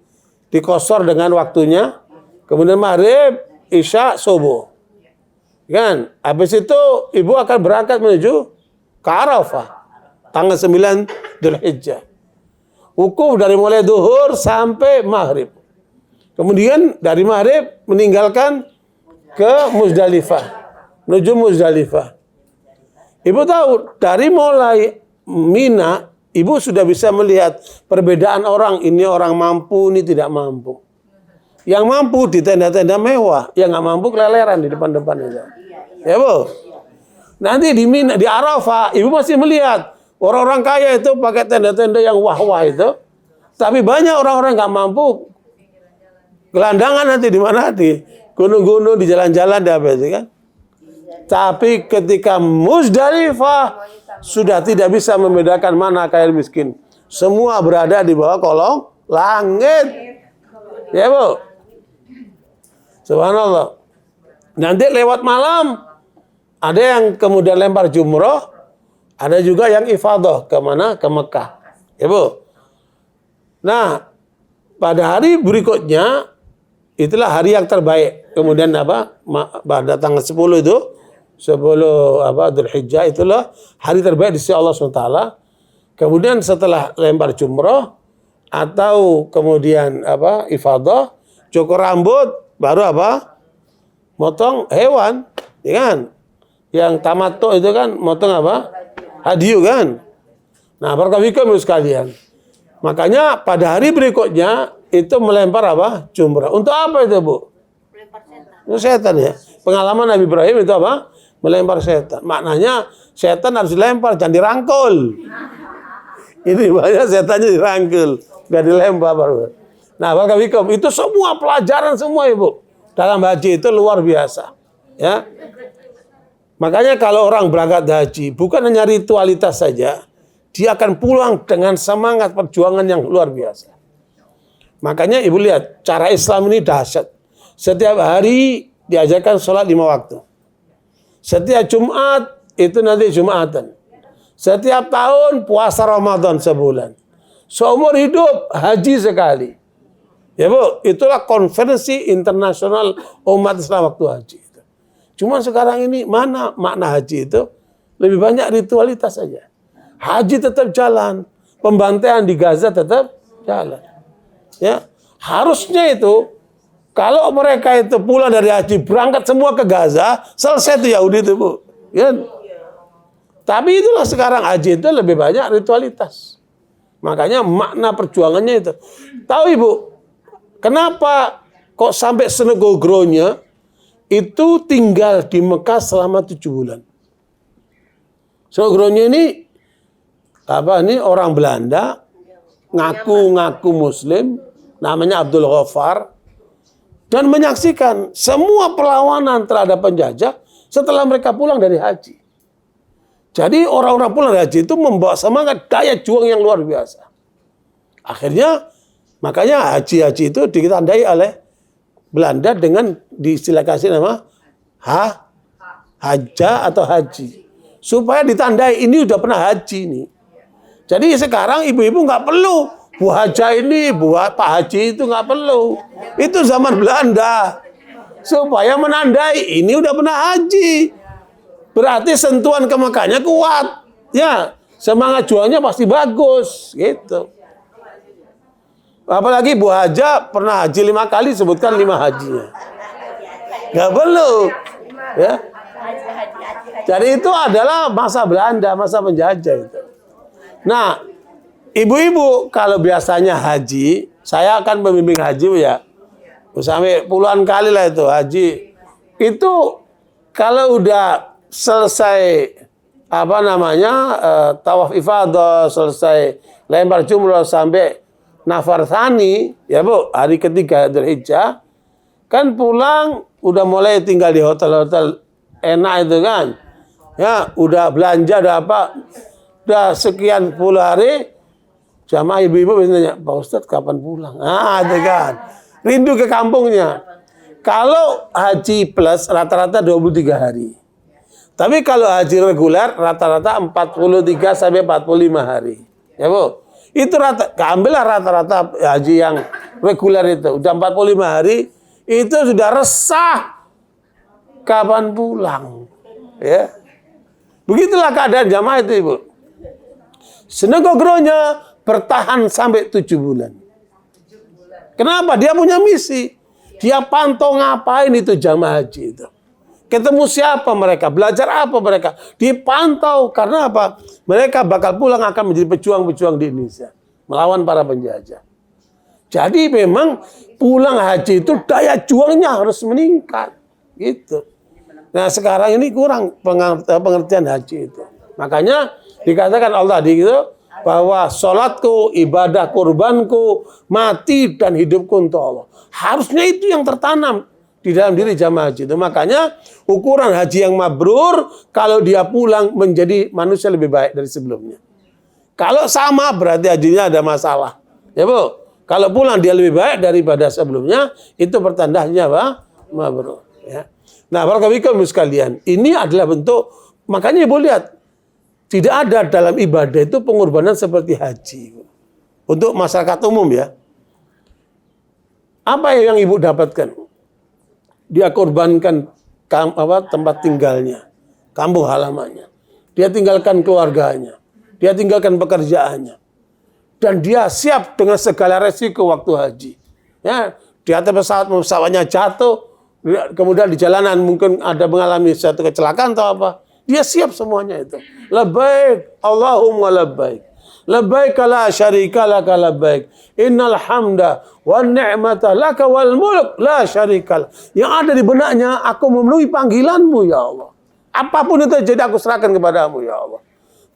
dikosor dengan waktunya. Kemudian maghrib, isya, subuh. Kan? Habis itu ibu akan berangkat menuju ke Arafah. Tanggal 9 Dzulhijjah. Wukuf dari mulai zuhur sampai maghrib. Kemudian dari maghrib meninggalkan ke Muzdalifah. Menuju Muzdalifah. Ibu tahu, dari mulai Mina, ibu sudah bisa melihat perbedaan orang. Ini orang mampu, ini tidak mampu. Yang mampu di tenda-tenda mewah, yang nggak mampu keleleran di depan-depan itu. Ya, Bu. Nanti di Mina, di Arafah, ibu masih melihat orang-orang kaya itu pakai tenda-tenda yang wah-wah itu. Tapi banyak orang-orang nggak mampu gelandangan nanti di mana, di gunung-gunung, di jalan-jalan, di apa itu kan. Tapi ketika Muzdalifah sudah tidak bisa membedakan mana kaya miskin. Semua berada di bawah kolong langit. Ya, Bu. Subhanallah. Nanti lewat malam ada yang kemudian lempar jumroh, Ada juga yang ifadah ke mana? Ke Mekah. Ya Bu. Nah, pada hari berikutnya itulah hari yang terbaik. Kemudian pada tanggal 10 itu 10 Dzulhijjah itulah hari terbaik di sisi Allah SWT. Kemudian setelah lempar jumroh atau kemudian ifadah, cukur rambut, baru motong hewan, ya kan? Yang tamattu itu kan motong hadiyu kan? Nah, barakallahu sekalian. Makanya pada hari berikutnya itu melempar jumrah. Untuk apa itu, Bu? Melempar setan. Itu setan ya. Pengalaman Nabi Ibrahim itu melempar setan. Maknanya setan harus dilempar, jangan dirangkul. Ini banyak setannya dirangkul, nggak dilempar. Nah, barakallahu itu semua pelajaran semua, Ibu. Dalam haji itu luar biasa. Ya. Makanya kalau orang berangkat haji, bukan hanya ritualitas saja, dia akan pulang dengan semangat perjuangan yang luar biasa. Makanya Ibu lihat, cara Islam ini dahsyat. Setiap hari diajarkan sholat 5 waktu. Setiap Jumat itu nanti Jumatan. Setiap tahun puasa Ramadan sebulan. Seumur hidup haji sekali. Ya Bu, itulah konferensi internasional umat Islam waktu haji. Cuma sekarang ini mana makna haji itu? Lebih banyak ritualitas saja. Haji tetap jalan, pembantaian di Gaza tetap jalan. Ya, harusnya itu kalau mereka itu pulang dari haji berangkat semua ke Gaza, selesai itu Yahudi itu, Bu. Ya. Tapi itulah sekarang haji itu lebih banyak ritualitas. Makanya makna perjuangannya itu. Tahu Ibu, kenapa kok sampai senegogronya itu tinggal di Mekah selama 7 bulan? Senegogronya ini orang Belanda, ngaku Muslim, namanya Abdul Ghaffar, dan menyaksikan semua perlawanan terhadap penjajah setelah mereka pulang dari haji. Jadi orang-orang pulang dari haji itu membawa semangat daya juang yang luar biasa. Akhirnya, makanya haji-haji itu ditandai oleh Belanda dengan diistilahkan nama haja atau haji. Supaya ditandai ini udah pernah haji nih. Jadi sekarang ibu-ibu nggak perlu Bu Haja ini, Pak Haji itu nggak perlu. Itu zaman Belanda. Supaya menandai ini udah pernah haji. Berarti sentuhan ke Mekahnya kuat. Ya, semangat juangnya pasti bagus, gitu. Apalagi Bu Haja pernah haji 5 kali, sebutkan 5 hajinya. Nggak perlu. Ya. Jadi itu adalah masa Belanda, masa penjajah itu. Nah, ibu-ibu kalau biasanya haji, saya akan membimbing haji ya. Sampai puluhan kali lah itu haji. Itu kalau udah selesai tawaf ifadah, selesai lempar jumrah sampai nafar tsani, ya Bu, hari ketiga Dzulhijjah, kan pulang udah mulai tinggal di hotel-hotel enak itu kan. Ya, udah belanja, udah sekian puluh hari, jamaah ibu-ibu biasanya, Pak Ustadz kapan pulang? Itu kan. Rindu ke kampungnya. Kalau haji plus rata-rata 23 hari. Tapi kalau haji reguler rata-rata 43 sampai 45 hari. Ya Bu. Itu ambillah rata-rata haji yang reguler itu. Udah 45 hari, itu sudah resah kapan pulang. Ya. Begitulah keadaan jamaah itu, Ibu. Senegogronya bertahan sampai 7 bulan. Kenapa? Dia punya misi. Dia pantau ngapain itu jamaah haji itu. Ketemu siapa mereka, belajar apa mereka. Dipantau, karena apa? Mereka bakal pulang akan menjadi pejuang-pejuang di Indonesia. Melawan para penjajah. Jadi memang pulang haji itu daya juangnya harus meningkat. Gitu. Nah sekarang ini kurang pengertian haji itu. Makanya dikatakan Allah di itu bahwa sholatku, ibadah kurbanku, mati dan hidupku untuk Allah. Harusnya itu yang tertanam di dalam diri jamaah haji itu. Makanya ukuran haji yang mabrur kalau dia pulang menjadi manusia lebih baik dari sebelumnya. Kalau sama berarti hajinya ada masalah. Ya Bu, kalau pulang dia lebih baik daripada sebelumnya, itu pertandanya mabrur. Ya. Nah, barakallahu fikum sekalian, ini adalah bentuk, makanya Ibu lihat, Tidak ada dalam ibadah itu pengorbanan seperti haji. Untuk masyarakat umum ya. Apa yang ibu dapatkan? Dia korbankan tempat tinggalnya, kampung halamannya. Dia tinggalkan keluarganya. Dia tinggalkan pekerjaannya. Dan dia siap dengan segala resiko waktu haji. Ya, di atas pesawatnya jatuh, kemudian di jalanan mungkin ada mengalami suatu kecelakaan atau apa. Dia siap semuanya itu. Labbaik Allahumma labbaik. Labbaik la syarika laka labbaik. Innal hamda wan ni'mata laka wal mulk la syarika. Yang ada di benaknya, aku memenuhi panggilanmu ya Allah. Apapun itu jadi aku serahkan kepadamu ya Allah.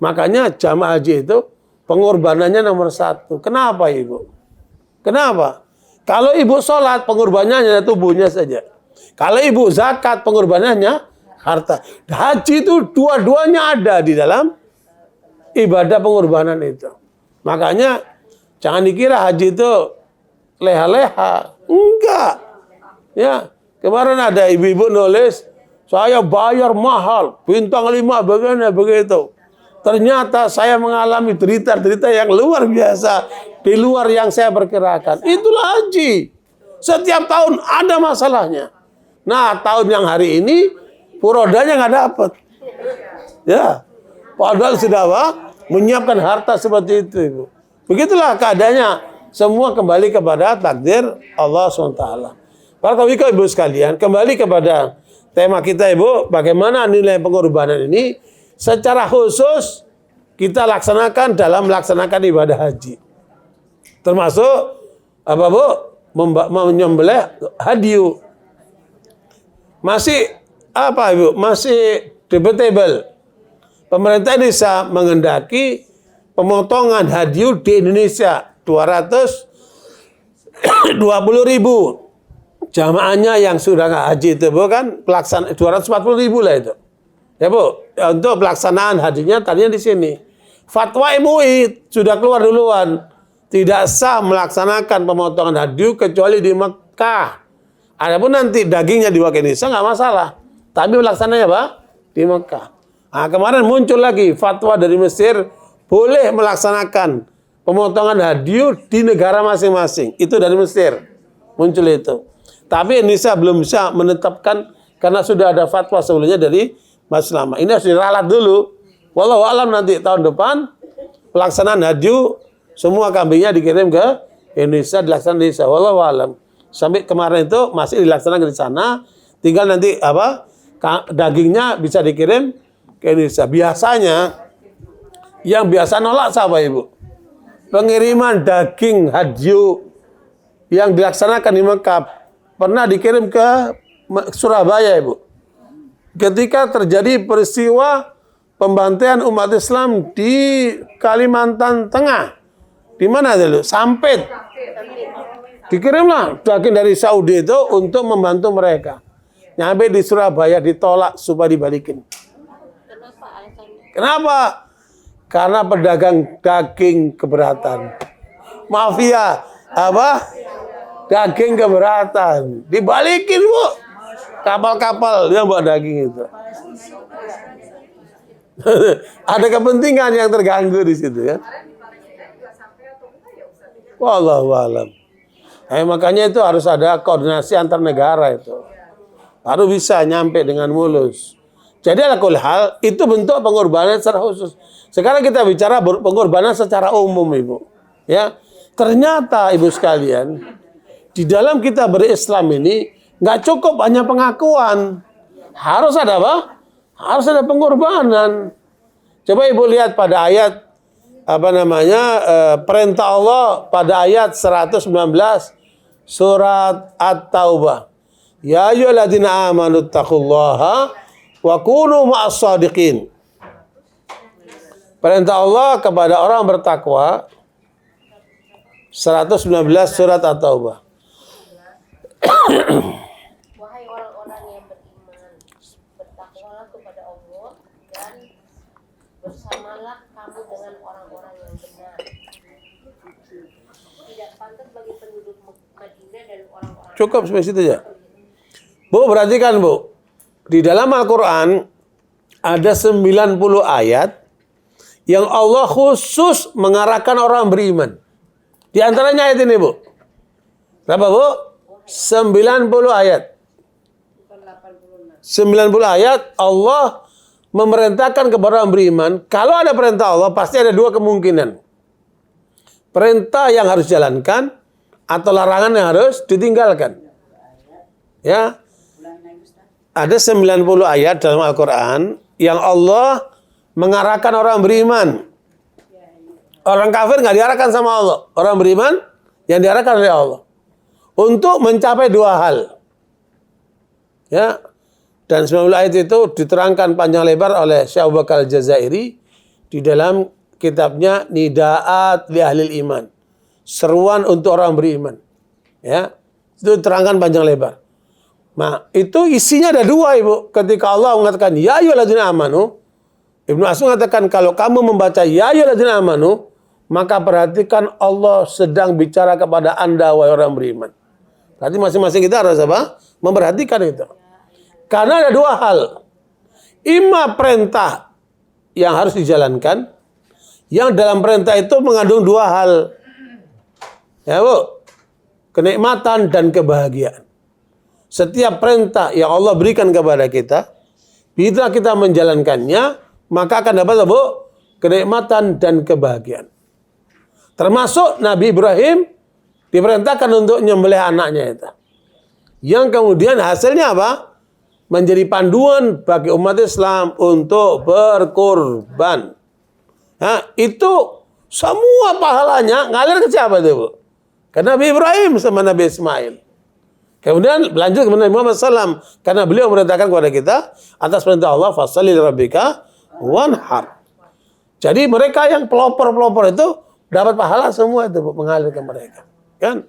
Makanya jamaah haji itu pengorbanannya nomor 1. Kenapa ibu? Kenapa? Kalau ibu sholat pengorbanannya tubuhnya saja. Kalau ibu zakat pengorbanannya harta. Haji itu dua-duanya ada di dalam ibadah pengorbanan itu. Makanya jangan dikira haji itu leha-leha. Enggak. Ya, kemarin ada ibu-ibu nulis, saya bayar mahal, bintang 5 bagaimana begitu. Ternyata saya mengalami derita-derita yang luar biasa di luar yang saya perkirakan. Itulah haji. Setiap tahun ada masalahnya. Nah, tahun yang hari ini furodanya nggak dapat. Ya, padahal sudah menyiapkan harta seperti itu, ibu. Begitulah keadaannya. Semua kembali kepada takdir Allah SWT. Para kawan ibu sekalian, kembali kepada tema kita, ibu. Bagaimana nilai pengorbanan ini secara khusus kita laksanakan dalam melaksanakan ibadah haji. Termasuk apa, bu? Menyembelih hadiu. Masih apa, ibu? Masih debatable. Pemerintah Indonesia mengendaki pemotongan hadiu di Indonesia 220.000 jamaahnya yang sudah nggak haji itu, bu, kan pelaksanaan 240.000 lah itu. Ya, bu, untuk pelaksanaan hajinya tadinya di sini. Fatwa MUI sudah keluar duluan. Tidak sah melaksanakan pemotongan hadiu kecuali di Mekah. Adapun nanti dagingnya diwakil Indonesia nggak masalah. Tapi pelaksananya apa? Di Mekah. Nah, kemarin muncul lagi fatwa dari Mesir boleh melaksanakan pemotongan hadiu di negara masing-masing. Itu dari Mesir muncul itu. Tapi Indonesia belum bisa menetapkan karena sudah ada fatwa sebelumnya dari Mas Lama. Ini harus diralat dulu. Wallahu alam nanti tahun depan pelaksanaan hadiu semua kambingnya dikirim ke Indonesia, dilaksanakan di Indonesia. Wallahu alam. Sampai kemarin itu masih dilaksanakan di sana. Tinggal nanti apa? Dagingnya bisa dikirim ke Indonesia. Biasanya yang biasa nolak siapa, ibu? Pengiriman daging hadiu yang dilaksanakan di Mekah pernah dikirim ke Surabaya, ibu. Ketika terjadi peristiwa pembantaian umat Islam di Kalimantan Tengah, di mana dulu? Sampit. Dikirimlah daging dari Saudi itu untuk membantu mereka. Nyampe di Surabaya ditolak supaya dibalikin. Kenapa? Karena pedagang daging keberatan. Mafia apa? Daging keberatan. Dibalikin, bu. Kapal-kapal yang bawa daging itu. Ada kepentingan yang terganggu di situ ya. Wallahu alam. Makanya itu harus ada koordinasi antar negara itu. Baru bisa nyampe dengan mulus. Jadi ala kulli hal itu bentuk pengorbanan secara khusus. Sekarang kita bicara pengorbanan secara umum, ibu. Ya, ternyata ibu sekalian di dalam kita berislam ini nggak cukup hanya pengakuan, harus ada apa? Harus ada pengorbanan. Coba ibu lihat pada ayat perintah Allah pada ayat 119 surat At-Taubah. Ya ayyuhalladzina amanu taqullaha wa kunu ma'as shadiqin. Perintah Allah kepada orang bertakwa 119 surat At-Taubah. Wahai orang-orang yang beriman, bertakwalah kepada Allah dan bersamalah kamu dengan orang-orang yang benar. Tidak pantas bagi penduduk Madinah dan orang-orang. Cukup sampai situ ya. Bu, perhatikan, bu. Di dalam Al-Quran ada 90 ayat yang Allah khusus mengarahkan orang beriman. Di antaranya ayat ini, Bu. Berapa, Bu? 90 ayat. 90 ayat Allah memerintahkan kepada orang beriman. Kalau ada perintah Allah, pasti ada dua kemungkinan. Perintah yang harus dijalankan atau larangan yang harus ditinggalkan. Ya. Ada 90 ayat dalam Al-Quran yang Allah mengarahkan orang beriman. Orang kafir nggak diarahkan sama Allah. Orang beriman yang diarahkan oleh Allah. Untuk mencapai dua hal. Ya. Dan 90 ayat itu diterangkan panjang lebar oleh Syekh Abu Bakar Al-Jazairi di dalam kitabnya Nida'at li Ahlil Iman. Seruan untuk orang beriman. Ya. Itu diterangkan panjang lebar. Nah, itu isinya ada dua, Ibu. Ketika Allah mengatakan, ya ayyuhalladzina amanu, Ibnu Asy'ad mengatakan, kalau kamu membaca ya ayyuhalladzina amanu, maka perhatikan Allah sedang bicara kepada Anda, wahai orang beriman. Berarti masing-masing kita harus apa? Memperhatikan itu. Karena ada dua hal. Ima perintah yang harus dijalankan, yang dalam perintah itu mengandung dua hal. Ya, Bu. Kenikmatan dan kebahagiaan. Setiap perintah yang Allah berikan kepada kita, bila kita menjalankannya, maka akan dapat, Bu, kenikmatan dan kebahagiaan. Termasuk Nabi Ibrahim diperintahkan untuk menyembelih anaknya itu. Yang kemudian hasilnya apa? Menjadi panduan bagi umat Islam untuk berkorban. Nah, itu semua pahalanya ngalir ke siapa itu, Bu? Ke Nabi Ibrahim sama Nabi Ismail. Kemudian lanjut kepada Nabi Muhammad SAW. Karena beliau merintahkan kepada kita atas perintah Allah, fasholli lirabbika wanhar. Jadi mereka yang pelopor-pelopor itu dapat pahala semua itu, Bu, mengalir ke mereka. Kan?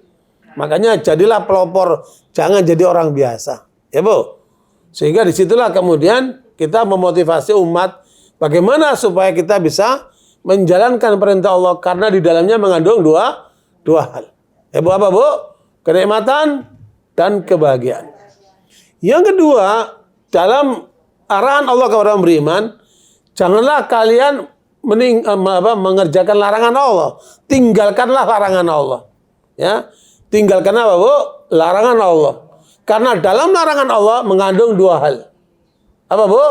Makanya jadilah pelopor, jangan jadi orang biasa. Ya, Bu? Sehingga disitulah kemudian kita memotivasi umat bagaimana supaya kita bisa menjalankan perintah Allah. Karena di dalamnya mengandung dua hal. Ya, Bu, apa, Bu? Kenikmatan dan kebahagiaan. Yang kedua, dalam arahan Allah kepada orang beriman, janganlah kalian mengerjakan larangan Allah. Tinggalkanlah larangan Allah. Ya, tinggalkan apa, Bu? Larangan Allah. Karena dalam larangan Allah mengandung dua hal. Apa, Bu?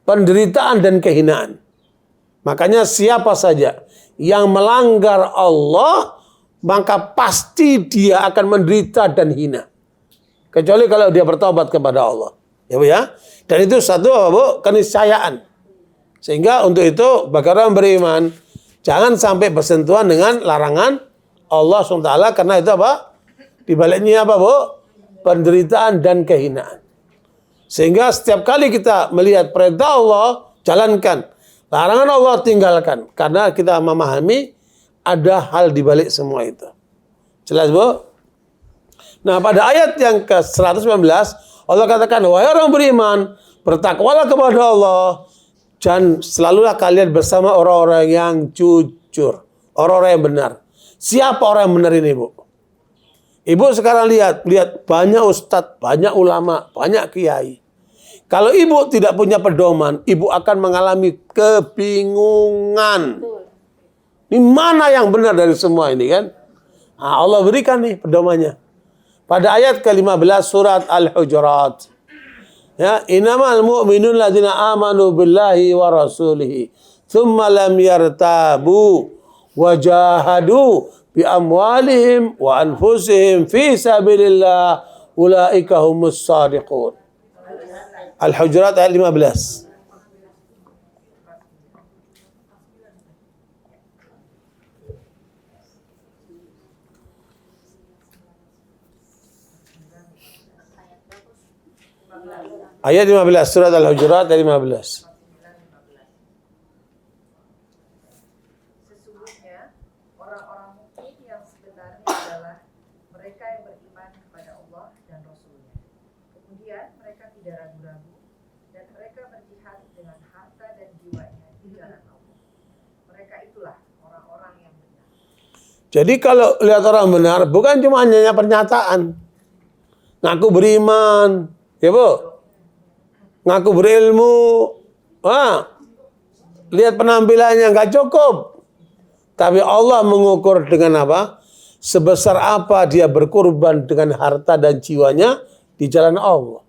Penderitaan dan kehinaan. Makanya siapa saja yang melanggar Allah, maka pasti dia akan menderita dan hina. Kecuali kalau dia bertobat kepada Allah. Ya, Bu, ya. Dan itu satu, apa, Bu? Keniscayaan. Sehingga untuk itu bagi orang beriman, jangan sampai bersentuhan dengan larangan Allah SWT. Karena itu apa? Di baliknya apa, Bu? Penderitaan dan kehinaan. Sehingga setiap kali kita melihat perintah Allah, jalankan. Larangan Allah tinggalkan. Karena kita memahami ada hal di balik semua itu. Jelas, Bu? Nah, pada ayat yang ke-119, Allah katakan, wahai orang beriman, bertakwalah kepada Allah, dan selalulah kalian bersama orang-orang yang jujur, orang-orang yang benar. Siapa orang yang benar ini, Bu? Ibu sekarang lihat banyak ustadz, banyak ulama, banyak kiai. Kalau ibu tidak punya pedoman, ibu akan mengalami kebingungan. Ini mana yang benar dari semua ini, kan? Nah, Allah berikan nih pedomannya. Pada ayat ke-15 surat Al-Hujurat. Ya, innamal mu'minun ladzina amanu billahi wa rasulihi tsumma lam yartabu wa jahadu bi amwalihim wa anfusihim fi sabilillah ulaika humus shadiqun. Al-Hujurat ayat 15. Ayat 15 surat Al-Hujurat ayat 15. Sesungguhnya orang-orang mukmin yang sebenarnya adalah mereka yang beriman kepada Allah dan Rasul-Nya. Kemudian mereka tidak ragu-ragu dan mereka berjihad dengan harta dan jiwanya di jalan Allah. Mereka itulah orang-orang yang benar. Jadi kalau lihat orang benar, bukan cuma hanya pernyataan. Ngaku beriman, ya, Bu? Ngaku berilmu, lihat penampilannya nggak cukup. Tapi Allah mengukur dengan apa? Sebesar apa dia berkorban dengan harta dan jiwanya di jalan Allah.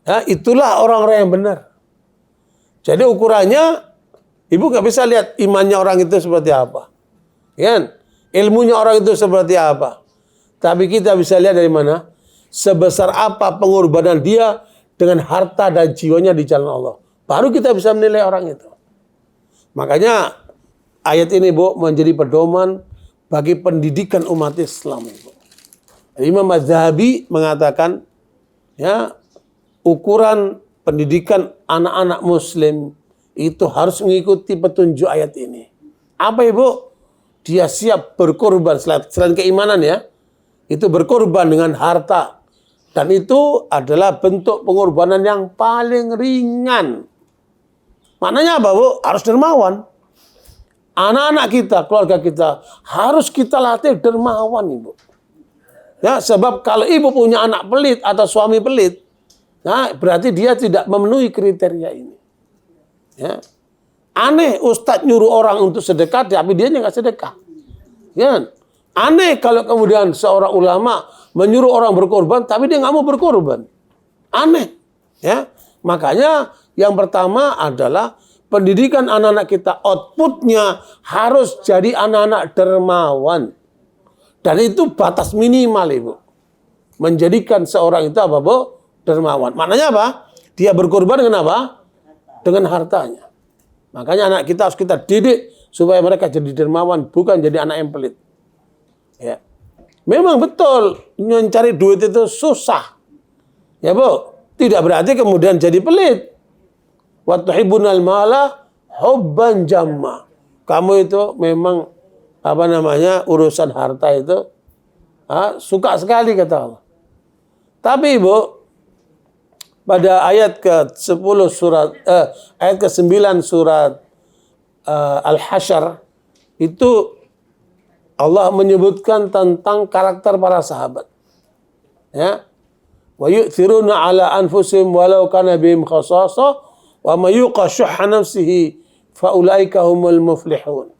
Ya, itulah orang-orang yang benar. Jadi ukurannya, ibu nggak bisa lihat imannya orang itu seperti apa. Kan? Ilmunya orang itu seperti apa. Tapi kita bisa lihat dari mana? Sebesar apa pengorbanan dia dengan harta dan jiwanya di jalan Allah. Baru kita bisa menilai orang itu. Makanya ayat ini, Bu, menjadi pedoman bagi pendidikan umat Islam. Bu. Imam Az-Zahabi mengatakan, ya, ukuran pendidikan anak-anak Muslim itu harus mengikuti petunjuk ayat ini. Apa, Ibu? Dia siap berkorban selain keimanan, ya. Itu berkorban dengan harta. Dan itu adalah bentuk pengorbanan yang paling ringan. Maknanya apa, Bu? Harus dermawan. Anak-anak kita, keluarga kita, harus kita latih dermawan, Ibu. Ya, sebab kalau ibu punya anak pelit atau suami pelit, nah, berarti dia tidak memenuhi kriteria ini. Ya. Aneh ustadz nyuruh orang untuk sedekah, tapi dia nggak sedekah. Ya. Aneh kalau kemudian seorang ulama menyuruh orang berkorban, tapi dia nggak mau berkorban. Aneh. Ya. Makanya yang pertama adalah pendidikan anak-anak kita, outputnya harus jadi anak-anak dermawan. Dan itu batas minimal, Ibu. Menjadikan seorang itu apa, Bu? Dermawan. Maknanya apa? Dia berkorban dengan apa? Dengan hartanya. Makanya anak kita harus kita didik supaya mereka jadi dermawan, bukan jadi anak yang pelit. Ya. Memang betul, mencari duit itu susah. Ya, Bu. Tidak berarti kemudian jadi pelit. Wa tuhibbunal mala hubban jamma. Kamu itu memang urusan harta itu suka sekali, kata Allah. Tapi, Ibu, pada ayat ke-10 ayat ke-9 surat Al-Hasyr itu Allah menyebutkan tentang karakter para sahabat. Ya. Wa yu'thiruna ala anfusihim walau kana bihim khasasah wa may yuqa syuhha nafsihi fa ulaika humul muflihun.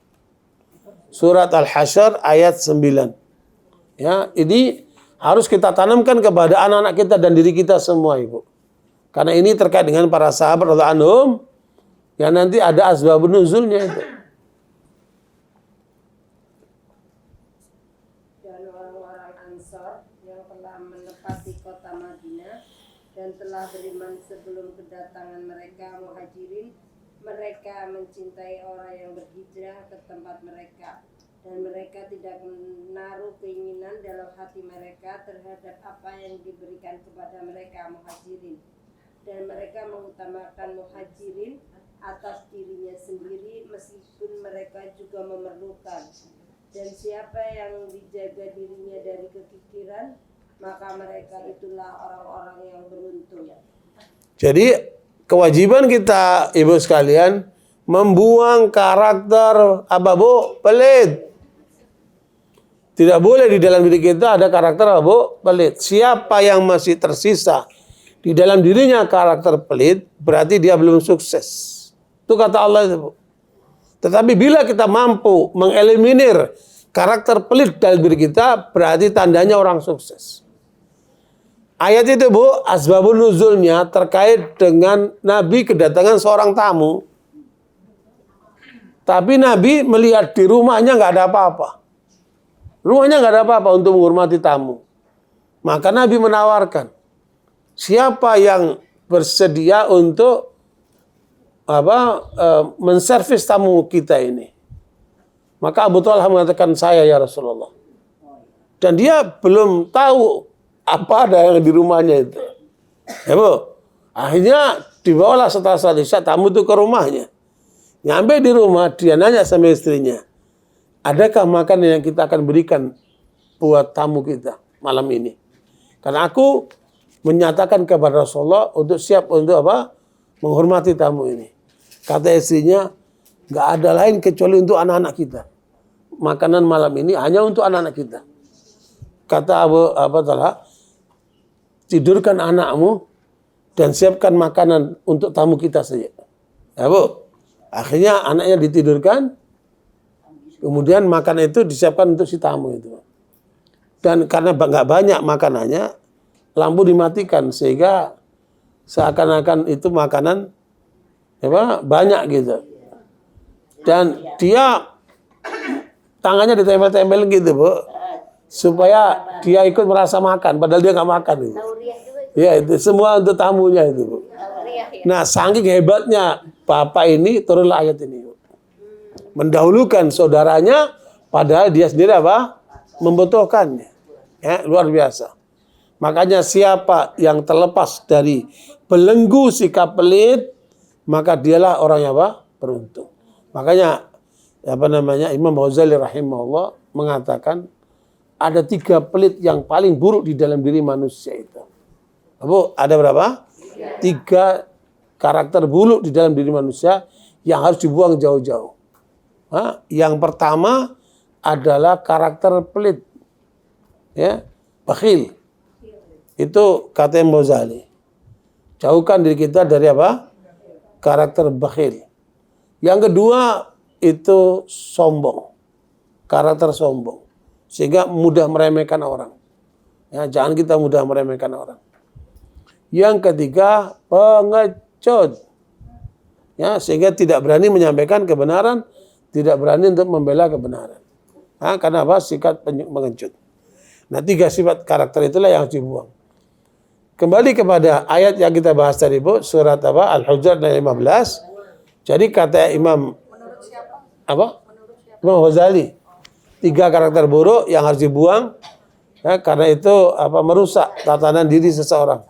Surat Al-Hasyr ayat 9. Ya, ini harus kita tanamkan kepada anak-anak kita dan diri kita semua, Ibu. Karena ini terkait dengan para sahabat radhiyallahu anhum yang nanti ada asbabun nuzulnya itu. Dan orang-orang Ansor yang telah menepati kota Madinah dan telah beriman sebelum kedatangan mereka Muhajirin, mereka mencintai orang yang berhijrah ke tempat mereka, dan mereka tidak menaruh keinginan dalam hati mereka terhadap apa yang diberikan kepada mereka Muhajirin, dan mereka mengutamakan Muhajirin atas dirinya sendiri meskipun mereka juga memerlukan. Dan siapa yang dijaga dirinya dari kekikiran, maka mereka itulah orang-orang yang beruntung. Jadi kewajiban kita, Ibu sekalian, membuang karakter apa, Bu? Pelit. Tidak boleh di dalam diri kita ada karakter apa, Bu? Pelit. Siapa yang masih tersisa di dalam dirinya karakter pelit, berarti dia belum sukses. Itu kata Allah itu, Bu. Tetapi bila kita mampu mengeliminir karakter pelit dalam diri kita, berarti tandanya orang sukses. Ayat itu, Bu, asbabun nuzulnya terkait dengan Nabi kedatangan seorang tamu. Tapi Nabi melihat di rumahnya nggak ada apa-apa. Rumahnya nggak ada apa-apa untuk menghormati tamu. Maka Nabi menawarkan, siapa yang bersedia untuk menservis tamu kita ini? Maka Abu Talha mengatakan, saya ya Rasulullah. Dan dia belum tahu apa ada yang di rumahnya itu. Ya, Bu. Akhirnya dibawalah setelah salat Isya tamu itu ke rumahnya. Nyampe di rumah, dia nanya sama istrinya, adakah makanan yang kita akan berikan buat tamu kita malam ini? Karena aku menyatakan kepada Rasulullah untuk siap untuk menghormati tamu ini. Kata istrinya, nggak ada lain kecuali untuk anak-anak kita. Makanan malam ini hanya untuk anak-anak kita. Kata Abu Talha, tidurkan anakmu dan siapkan makanan untuk tamu kita saja. Ya, Bu. Akhirnya anaknya ditidurkan, kemudian makan itu disiapkan untuk si tamu itu. Dan karena nggak banyak makanannya, lampu dimatikan sehingga seakan-akan itu makanan banyak gitu. Dan dia tangannya ditempel-tempel gitu, Bu, supaya dia ikut merasa makan, padahal dia nggak makan itu. Tauriah juga itu. Ya, itu semua untuk tamunya itu, Bu. Tauriah ya. Nah, saking hebatnya Bapak ini, turunlah ayat ini, Bu. Mendahulukan saudaranya, padahal dia sendiri membutuhkannya. Ya, luar biasa. Makanya siapa yang terlepas dari belenggu sikap pelit, maka dialah orang yang beruntung. Makanya Imam Ghazali rahimahullah mengatakan ada 3 pelit yang paling buruk di dalam diri manusia itu. Bu, ada berapa? 3 karakter buruk di dalam diri manusia yang harus dibuang jauh-jauh. Yang pertama adalah karakter pelit. Ya, bakhil. Itu kata Imam Ghazali. Jauhkan diri kita dari karakter bakhil. Yang kedua itu sombong. Karakter sombong. Sehingga mudah meremehkan orang. Ya, jangan kita mudah meremehkan orang. Yang ketiga, pengecut. Ya, sehingga tidak berani menyampaikan kebenaran, tidak berani untuk membela kebenaran. Karena sikap pengecut. Nah, 3 sifat karakter itulah yang harus dibuang. Kembali kepada ayat yang kita bahas tadi, Bu, surat Al-Hujurat ayat 15. Jadi kata Imam Imam Ghazali, 3 karakter buruk yang harus dibuang, ya, karena itu merusak tatanan diri seseorang.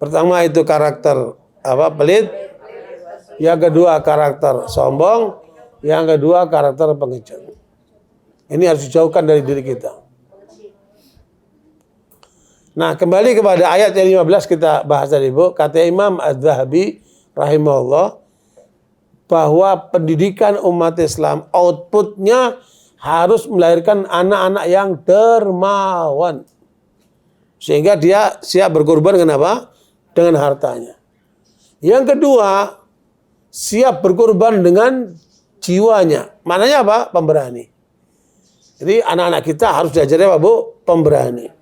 Pertama itu karakter pelit, yang kedua karakter sombong, yang kedua karakter pengecut. Ini harus dijauhkan dari diri kita. Nah, kembali kepada ayat yang 15 kita bahas tadi, Bu. Kata Imam Az-Zahabi rahimahullah bahwa pendidikan umat Islam outputnya harus melahirkan anak-anak yang dermawan. Sehingga dia siap berkorban dengan dengan hartanya. Yang kedua, siap berkorban dengan jiwanya. Maknanya pemberani. Jadi anak-anak kita harus diajari Bu? Pemberani.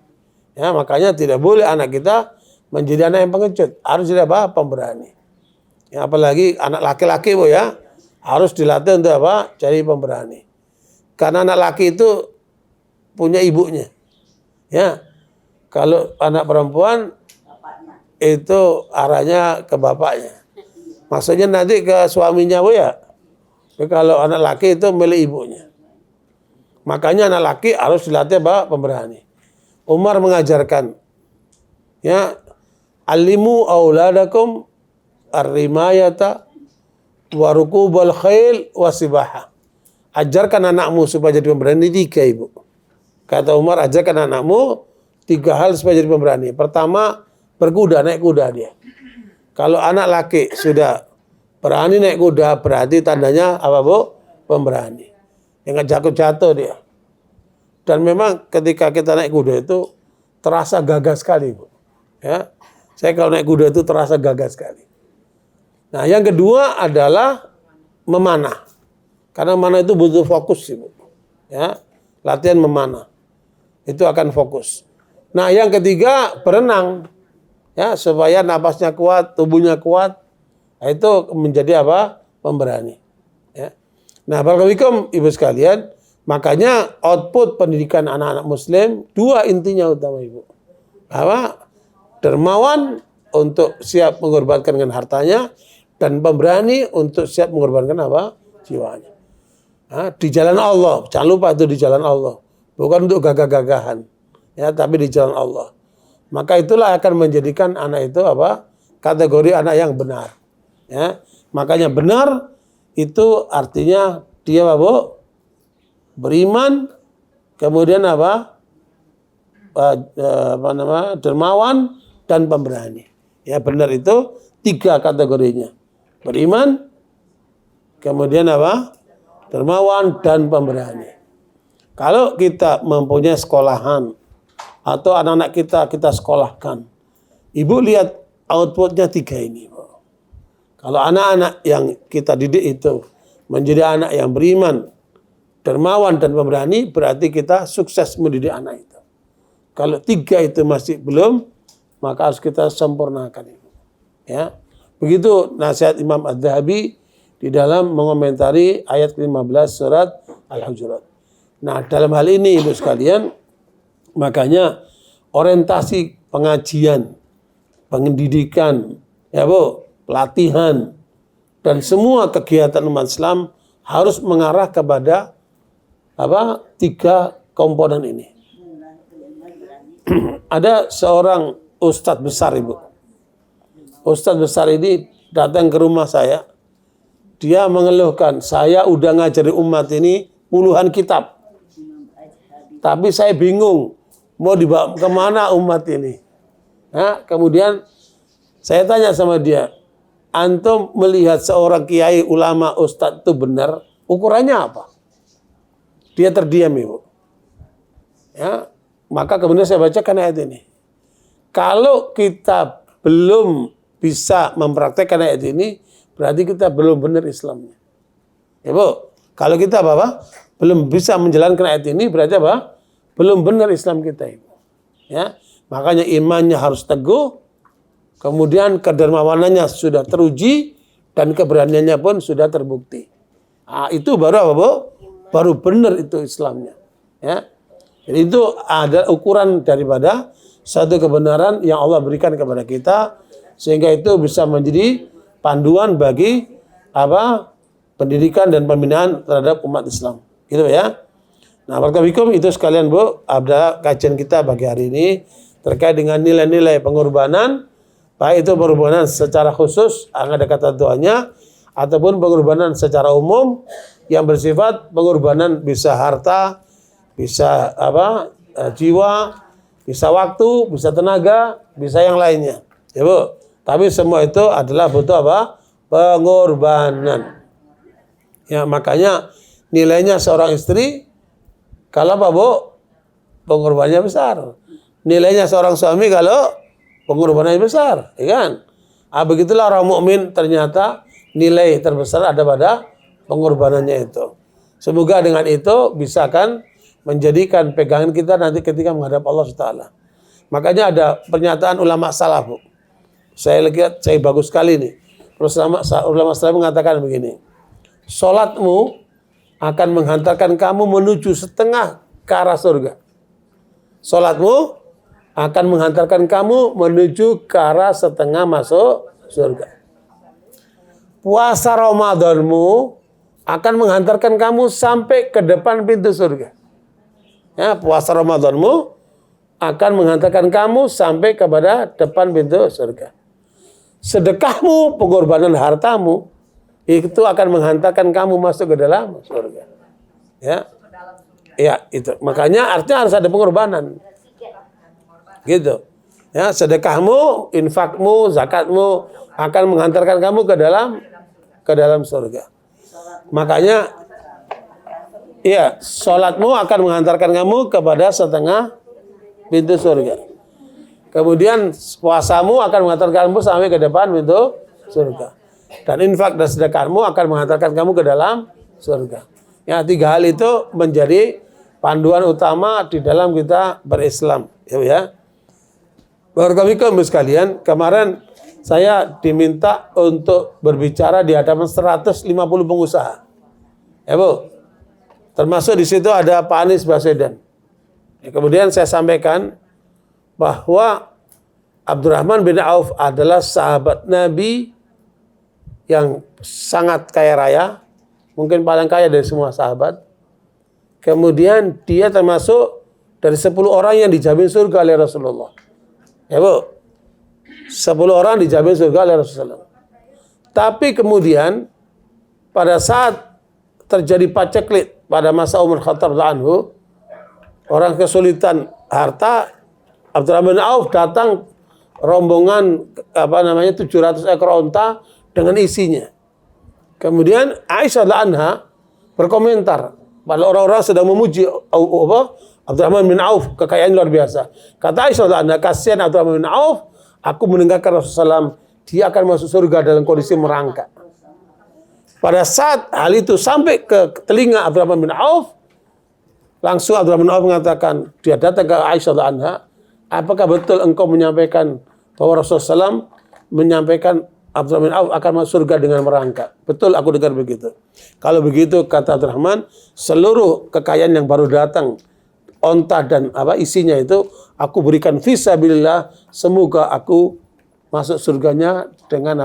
Ya, makanya tidak boleh anak kita menjadi anak yang pengecut. Harus jadi pemberani. Ya, apalagi anak laki-laki, Bu, ya. Harus dilatih untuk jadi pemberani. Karena anak laki itu punya ibunya. Ya. Kalau anak perempuan itu arahnya ke bapaknya. Maksudnya nanti ke suaminya, Bu, ya. Tapi kalau anak laki itu milik ibunya. Makanya anak laki harus dilatih pemberani. Umar mengajarkan, ya, alimu auladakum ar-rimayata wa rukubal khail wasibaha. Ajarkan anakmu supaya jadi pemberani 3, Ibu. Kata Umar, ajarkan anakmu 3 hal supaya jadi pemberani. Pertama, berkuda, naik kuda dia. Kalau anak laki sudah berani naik kuda, berarti tandanya Bu? Pemberani. Yang jatuh-jatuh dia. Dan memang ketika kita naik kuda itu terasa gagah sekali, Bu. Ya. Saya kalau naik kuda itu terasa gagah sekali. Nah, yang kedua adalah memanah. Karena memanah itu butuh fokus, Bu. Ya. Latihan memanah. Itu akan fokus. Nah, yang ketiga berenang. Ya, supaya napasnya kuat, tubuhnya kuat. Nah, itu menjadi pemberani. Ya. Nah, barakallahu Ibu sekalian, makanya output pendidikan anak-anak muslim 2 intinya utama, Ibu. Dermawan untuk siap mengorbankan dengan hartanya dan pemberani untuk siap mengorbankan jiwanya. Di jalan Allah, jangan lupa itu di jalan Allah. Bukan untuk gagah-gagahan. Ya, tapi di jalan Allah. Maka itulah akan menjadikan anak itu kategori anak yang benar. Ya. Makanya benar itu artinya dia Bu? Beriman, kemudian dermawan dan pemberani. Ya, benar itu 3 kategorinya. Beriman, kemudian dermawan dan pemberani. Kalau kita mempunyai sekolahan atau anak-anak kita sekolahkan, Ibu lihat outputnya 3 ini, Bu. Kalau anak-anak yang kita didik itu menjadi anak yang beriman, dermawan dan pemberani, berarti kita sukses mendidik anak itu. Kalau 3 itu masih belum, maka harus kita sempurnakan itu. Ya. Begitu nasihat Imam Adz-Dzahabi di dalam mengomentari ayat 15 surat Al-Hujurat. Nah, dalam hal ini Ibu sekalian, makanya orientasi pengajian, pendidikan, ya Bu, pelatihan, dan semua kegiatan umat Islam harus mengarah kepada 3 komponen ini. Ada seorang ustadz besar, Ibu. Ustadz besar ini datang ke rumah saya. Dia mengeluhkan, saya udah ngajari umat ini puluhan kitab. Tapi saya bingung mau dibawa kemana umat ini. Nah, kemudian saya tanya sama dia, antum melihat seorang kiai, ulama, ustadz itu benar, ukurannya apa? Dia terdiam, Ibu. Ya, maka kemudian saya bacakan ayat ini. Kalau kita belum bisa mempraktekkan ayat ini, berarti kita belum benar Islamnya. Ya Bu, kalau kita belum bisa menjalankan ayat ini, berarti belum benar Islam kita, Ibu. Ya, makanya imannya harus teguh, kemudian kedermawanannya sudah teruji, dan keberaniannya pun sudah terbukti. Nah, itu baru Bu? Baru benar itu Islamnya. Ya. Jadi itu ada ukuran daripada satu kebenaran yang Allah berikan kepada kita, sehingga itu bisa menjadi panduan bagi pendidikan dan pembinaan terhadap umat Islam. Gitu ya. Nah, barakallahu itu sekalian Bu, ada kajian kita bagi hari ini terkait dengan nilai-nilai pengorbanan, baik itu pengorbanan secara khusus, ada kata doanya, ataupun pengorbanan secara umum yang bersifat pengorbanan bisa harta, bisa jiwa, bisa waktu, bisa tenaga, bisa yang lainnya. Ya Bu. Tapi semua itu adalah butuh pengorbanan. Ya, makanya nilainya seorang istri kalau Bu? Pengorbanannya besar. Nilainya seorang suami kalau pengorbanannya besar, ya kan? Begitulah orang mukmin ternyata nilai terbesar ada pada pengorbanannya itu. Semoga dengan itu bisa kan menjadikan pegangan kita nanti ketika menghadap Allah Subhanahu. Makanya ada pernyataan ulama salaf. Saya lihat saya bagus sekali nih. Terus ulama salaf mengatakan begini. Salatmu akan menghantarkan kamu menuju setengah ke arah surga. Salatmu akan menghantarkan kamu menuju ke arah setengah masuk surga. Puasa Ramadanmu akan menghantarkan kamu sampai ke depan pintu surga. Ya, puasa Ramadanmu akan menghantarkan kamu sampai kepada depan pintu surga. Sedekahmu, pengorbanan hartamu, itu akan menghantarkan kamu masuk ke dalam surga. Ya, ya itu. Makanya artinya harus ada pengorbanan. Gitu. Ya, sedekahmu, infakmu, zakatmu akan menghantarkan kamu ke dalam surga. Makanya, iya, sholatmu akan menghantarkan kamu kepada setengah pintu surga. Kemudian puasamu akan mengantarkan kamu sampai ke depan pintu surga. Dan infak dan sedekahmu akan mengantarkan kamu ke dalam surga. Ya, 3 hal itu menjadi panduan utama di dalam kita berislam. Ya. Barakallahu sekalian, kemarin saya diminta untuk berbicara di hadapan 150 pengusaha. Ya Bu, termasuk di situ ada Pak Anies Baswedan. Ya, kemudian saya sampaikan bahwa Abdurrahman bin Auf adalah sahabat Nabi yang sangat kaya raya, mungkin paling kaya dari semua sahabat. Kemudian dia termasuk dari 10 orang yang dijamin surga oleh Rasulullah. Ya Bu, 10 orang dijamin surga oleh Rasulullah. Tapi kemudian pada saat terjadi paceklik pada masa Umar Khattab anhu, orang kesulitan harta, Abdurrahman bin Auf datang rombongan 700 ekor onta dengan isinya. Kemudian Aisyah anha berkomentar pada orang-orang sedang memuji Abdurrahman bin Auf, kekayaan luar biasa. Kata Aisyah anha, kasihan Abdurrahman bin Auf, aku mendengarkan Rasulullah SAW dia akan masuk surga dalam kondisi merangkak. Pada saat hal itu sampai ke telinga Abdurrahman bin Auf, langsung Abdurrahman bin Auf mengatakan, dia datang ke Aisyah anha, apakah betul engkau menyampaikan bahwa Rasulullah SAW menyampaikan Abdurrahman bin Auf akan masuk surga dengan merangkak? Betul, aku dengar begitu. Kalau begitu, kata Abdurrahman, seluruh kekayaan yang baru datang, onta dan isinya itu, aku berikan fisabilillah, semoga aku masuk surganya dengan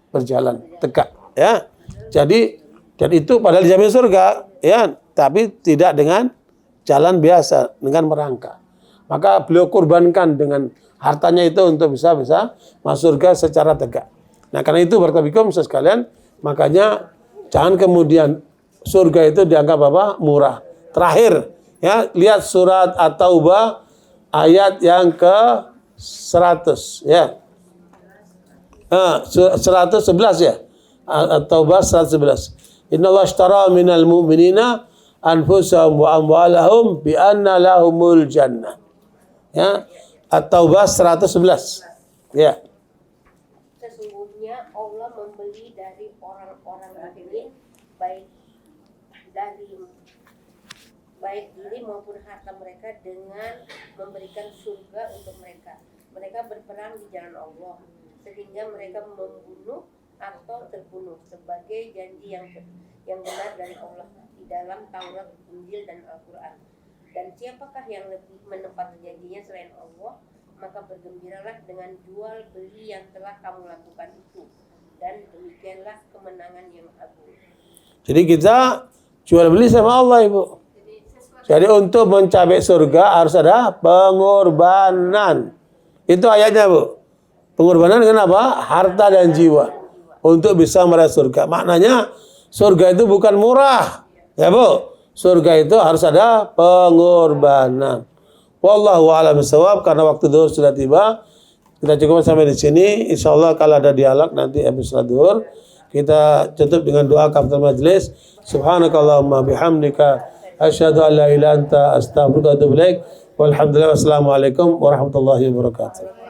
berjalan tegak, ya. Jadi, dan itu padahal dijamin surga, ya, tapi tidak dengan jalan biasa, dengan merangkak. Maka beliau kurbankan dengan hartanya itu untuk bisa masuk surga secara tegak. Nah, karena itu barakallahu sekalian, makanya jangan kemudian surga itu dianggap murah. Terakhir, ya, lihat surat At-Taubah ayat yang ke-100, ya. 111 ya. At-Taubah 111. Innallaha ashtara minal mu'minina anfusahum wa amwalahum bi anna lahumul jannah. Ya. At-Taubah 111. Ya. Sesungguhnya Allah membeli dari orang-orang mukmin baik diri maupun harta mereka dengan memberikan surga untuk mereka. Mereka berperang di jalan Allah sehingga mereka membunuh atau terbunuh sebagai janji yang benar dari Allah di dalam Taurat, Injil dan Al-Quran. Dan siapakah yang lebih menepati janjinya selain Allah? Maka bergembiralah dengan jual beli yang telah kamu lakukan itu, dan demikianlah kemenangan yang agung. Jadi kita jual beli sama Allah, Ibu. Jadi untuk mencapai surga harus ada pengorbanan. Itu ayatnya, Bu. Pengorbanan dengan apa? Harta dan jiwa. Untuk bisa meraih surga. Maknanya surga itu bukan murah. Ya, Bu. Surga itu harus ada pengorbanan. Wallahu a'lam bishawab, karena waktu zuhur sudah tiba. Kita cukup sampai di sini. Insyaallah kalau ada dialog nanti habis salat zuhur. Kita tutup dengan doa kafaratul majlis. Subhanakallahumma bihamdika asyhadu an la ilaha illa anta astaghfiruka wa atubu ilaik. Walhamdulillah, wassalamualaikum warahmatullahi wabarakatuh.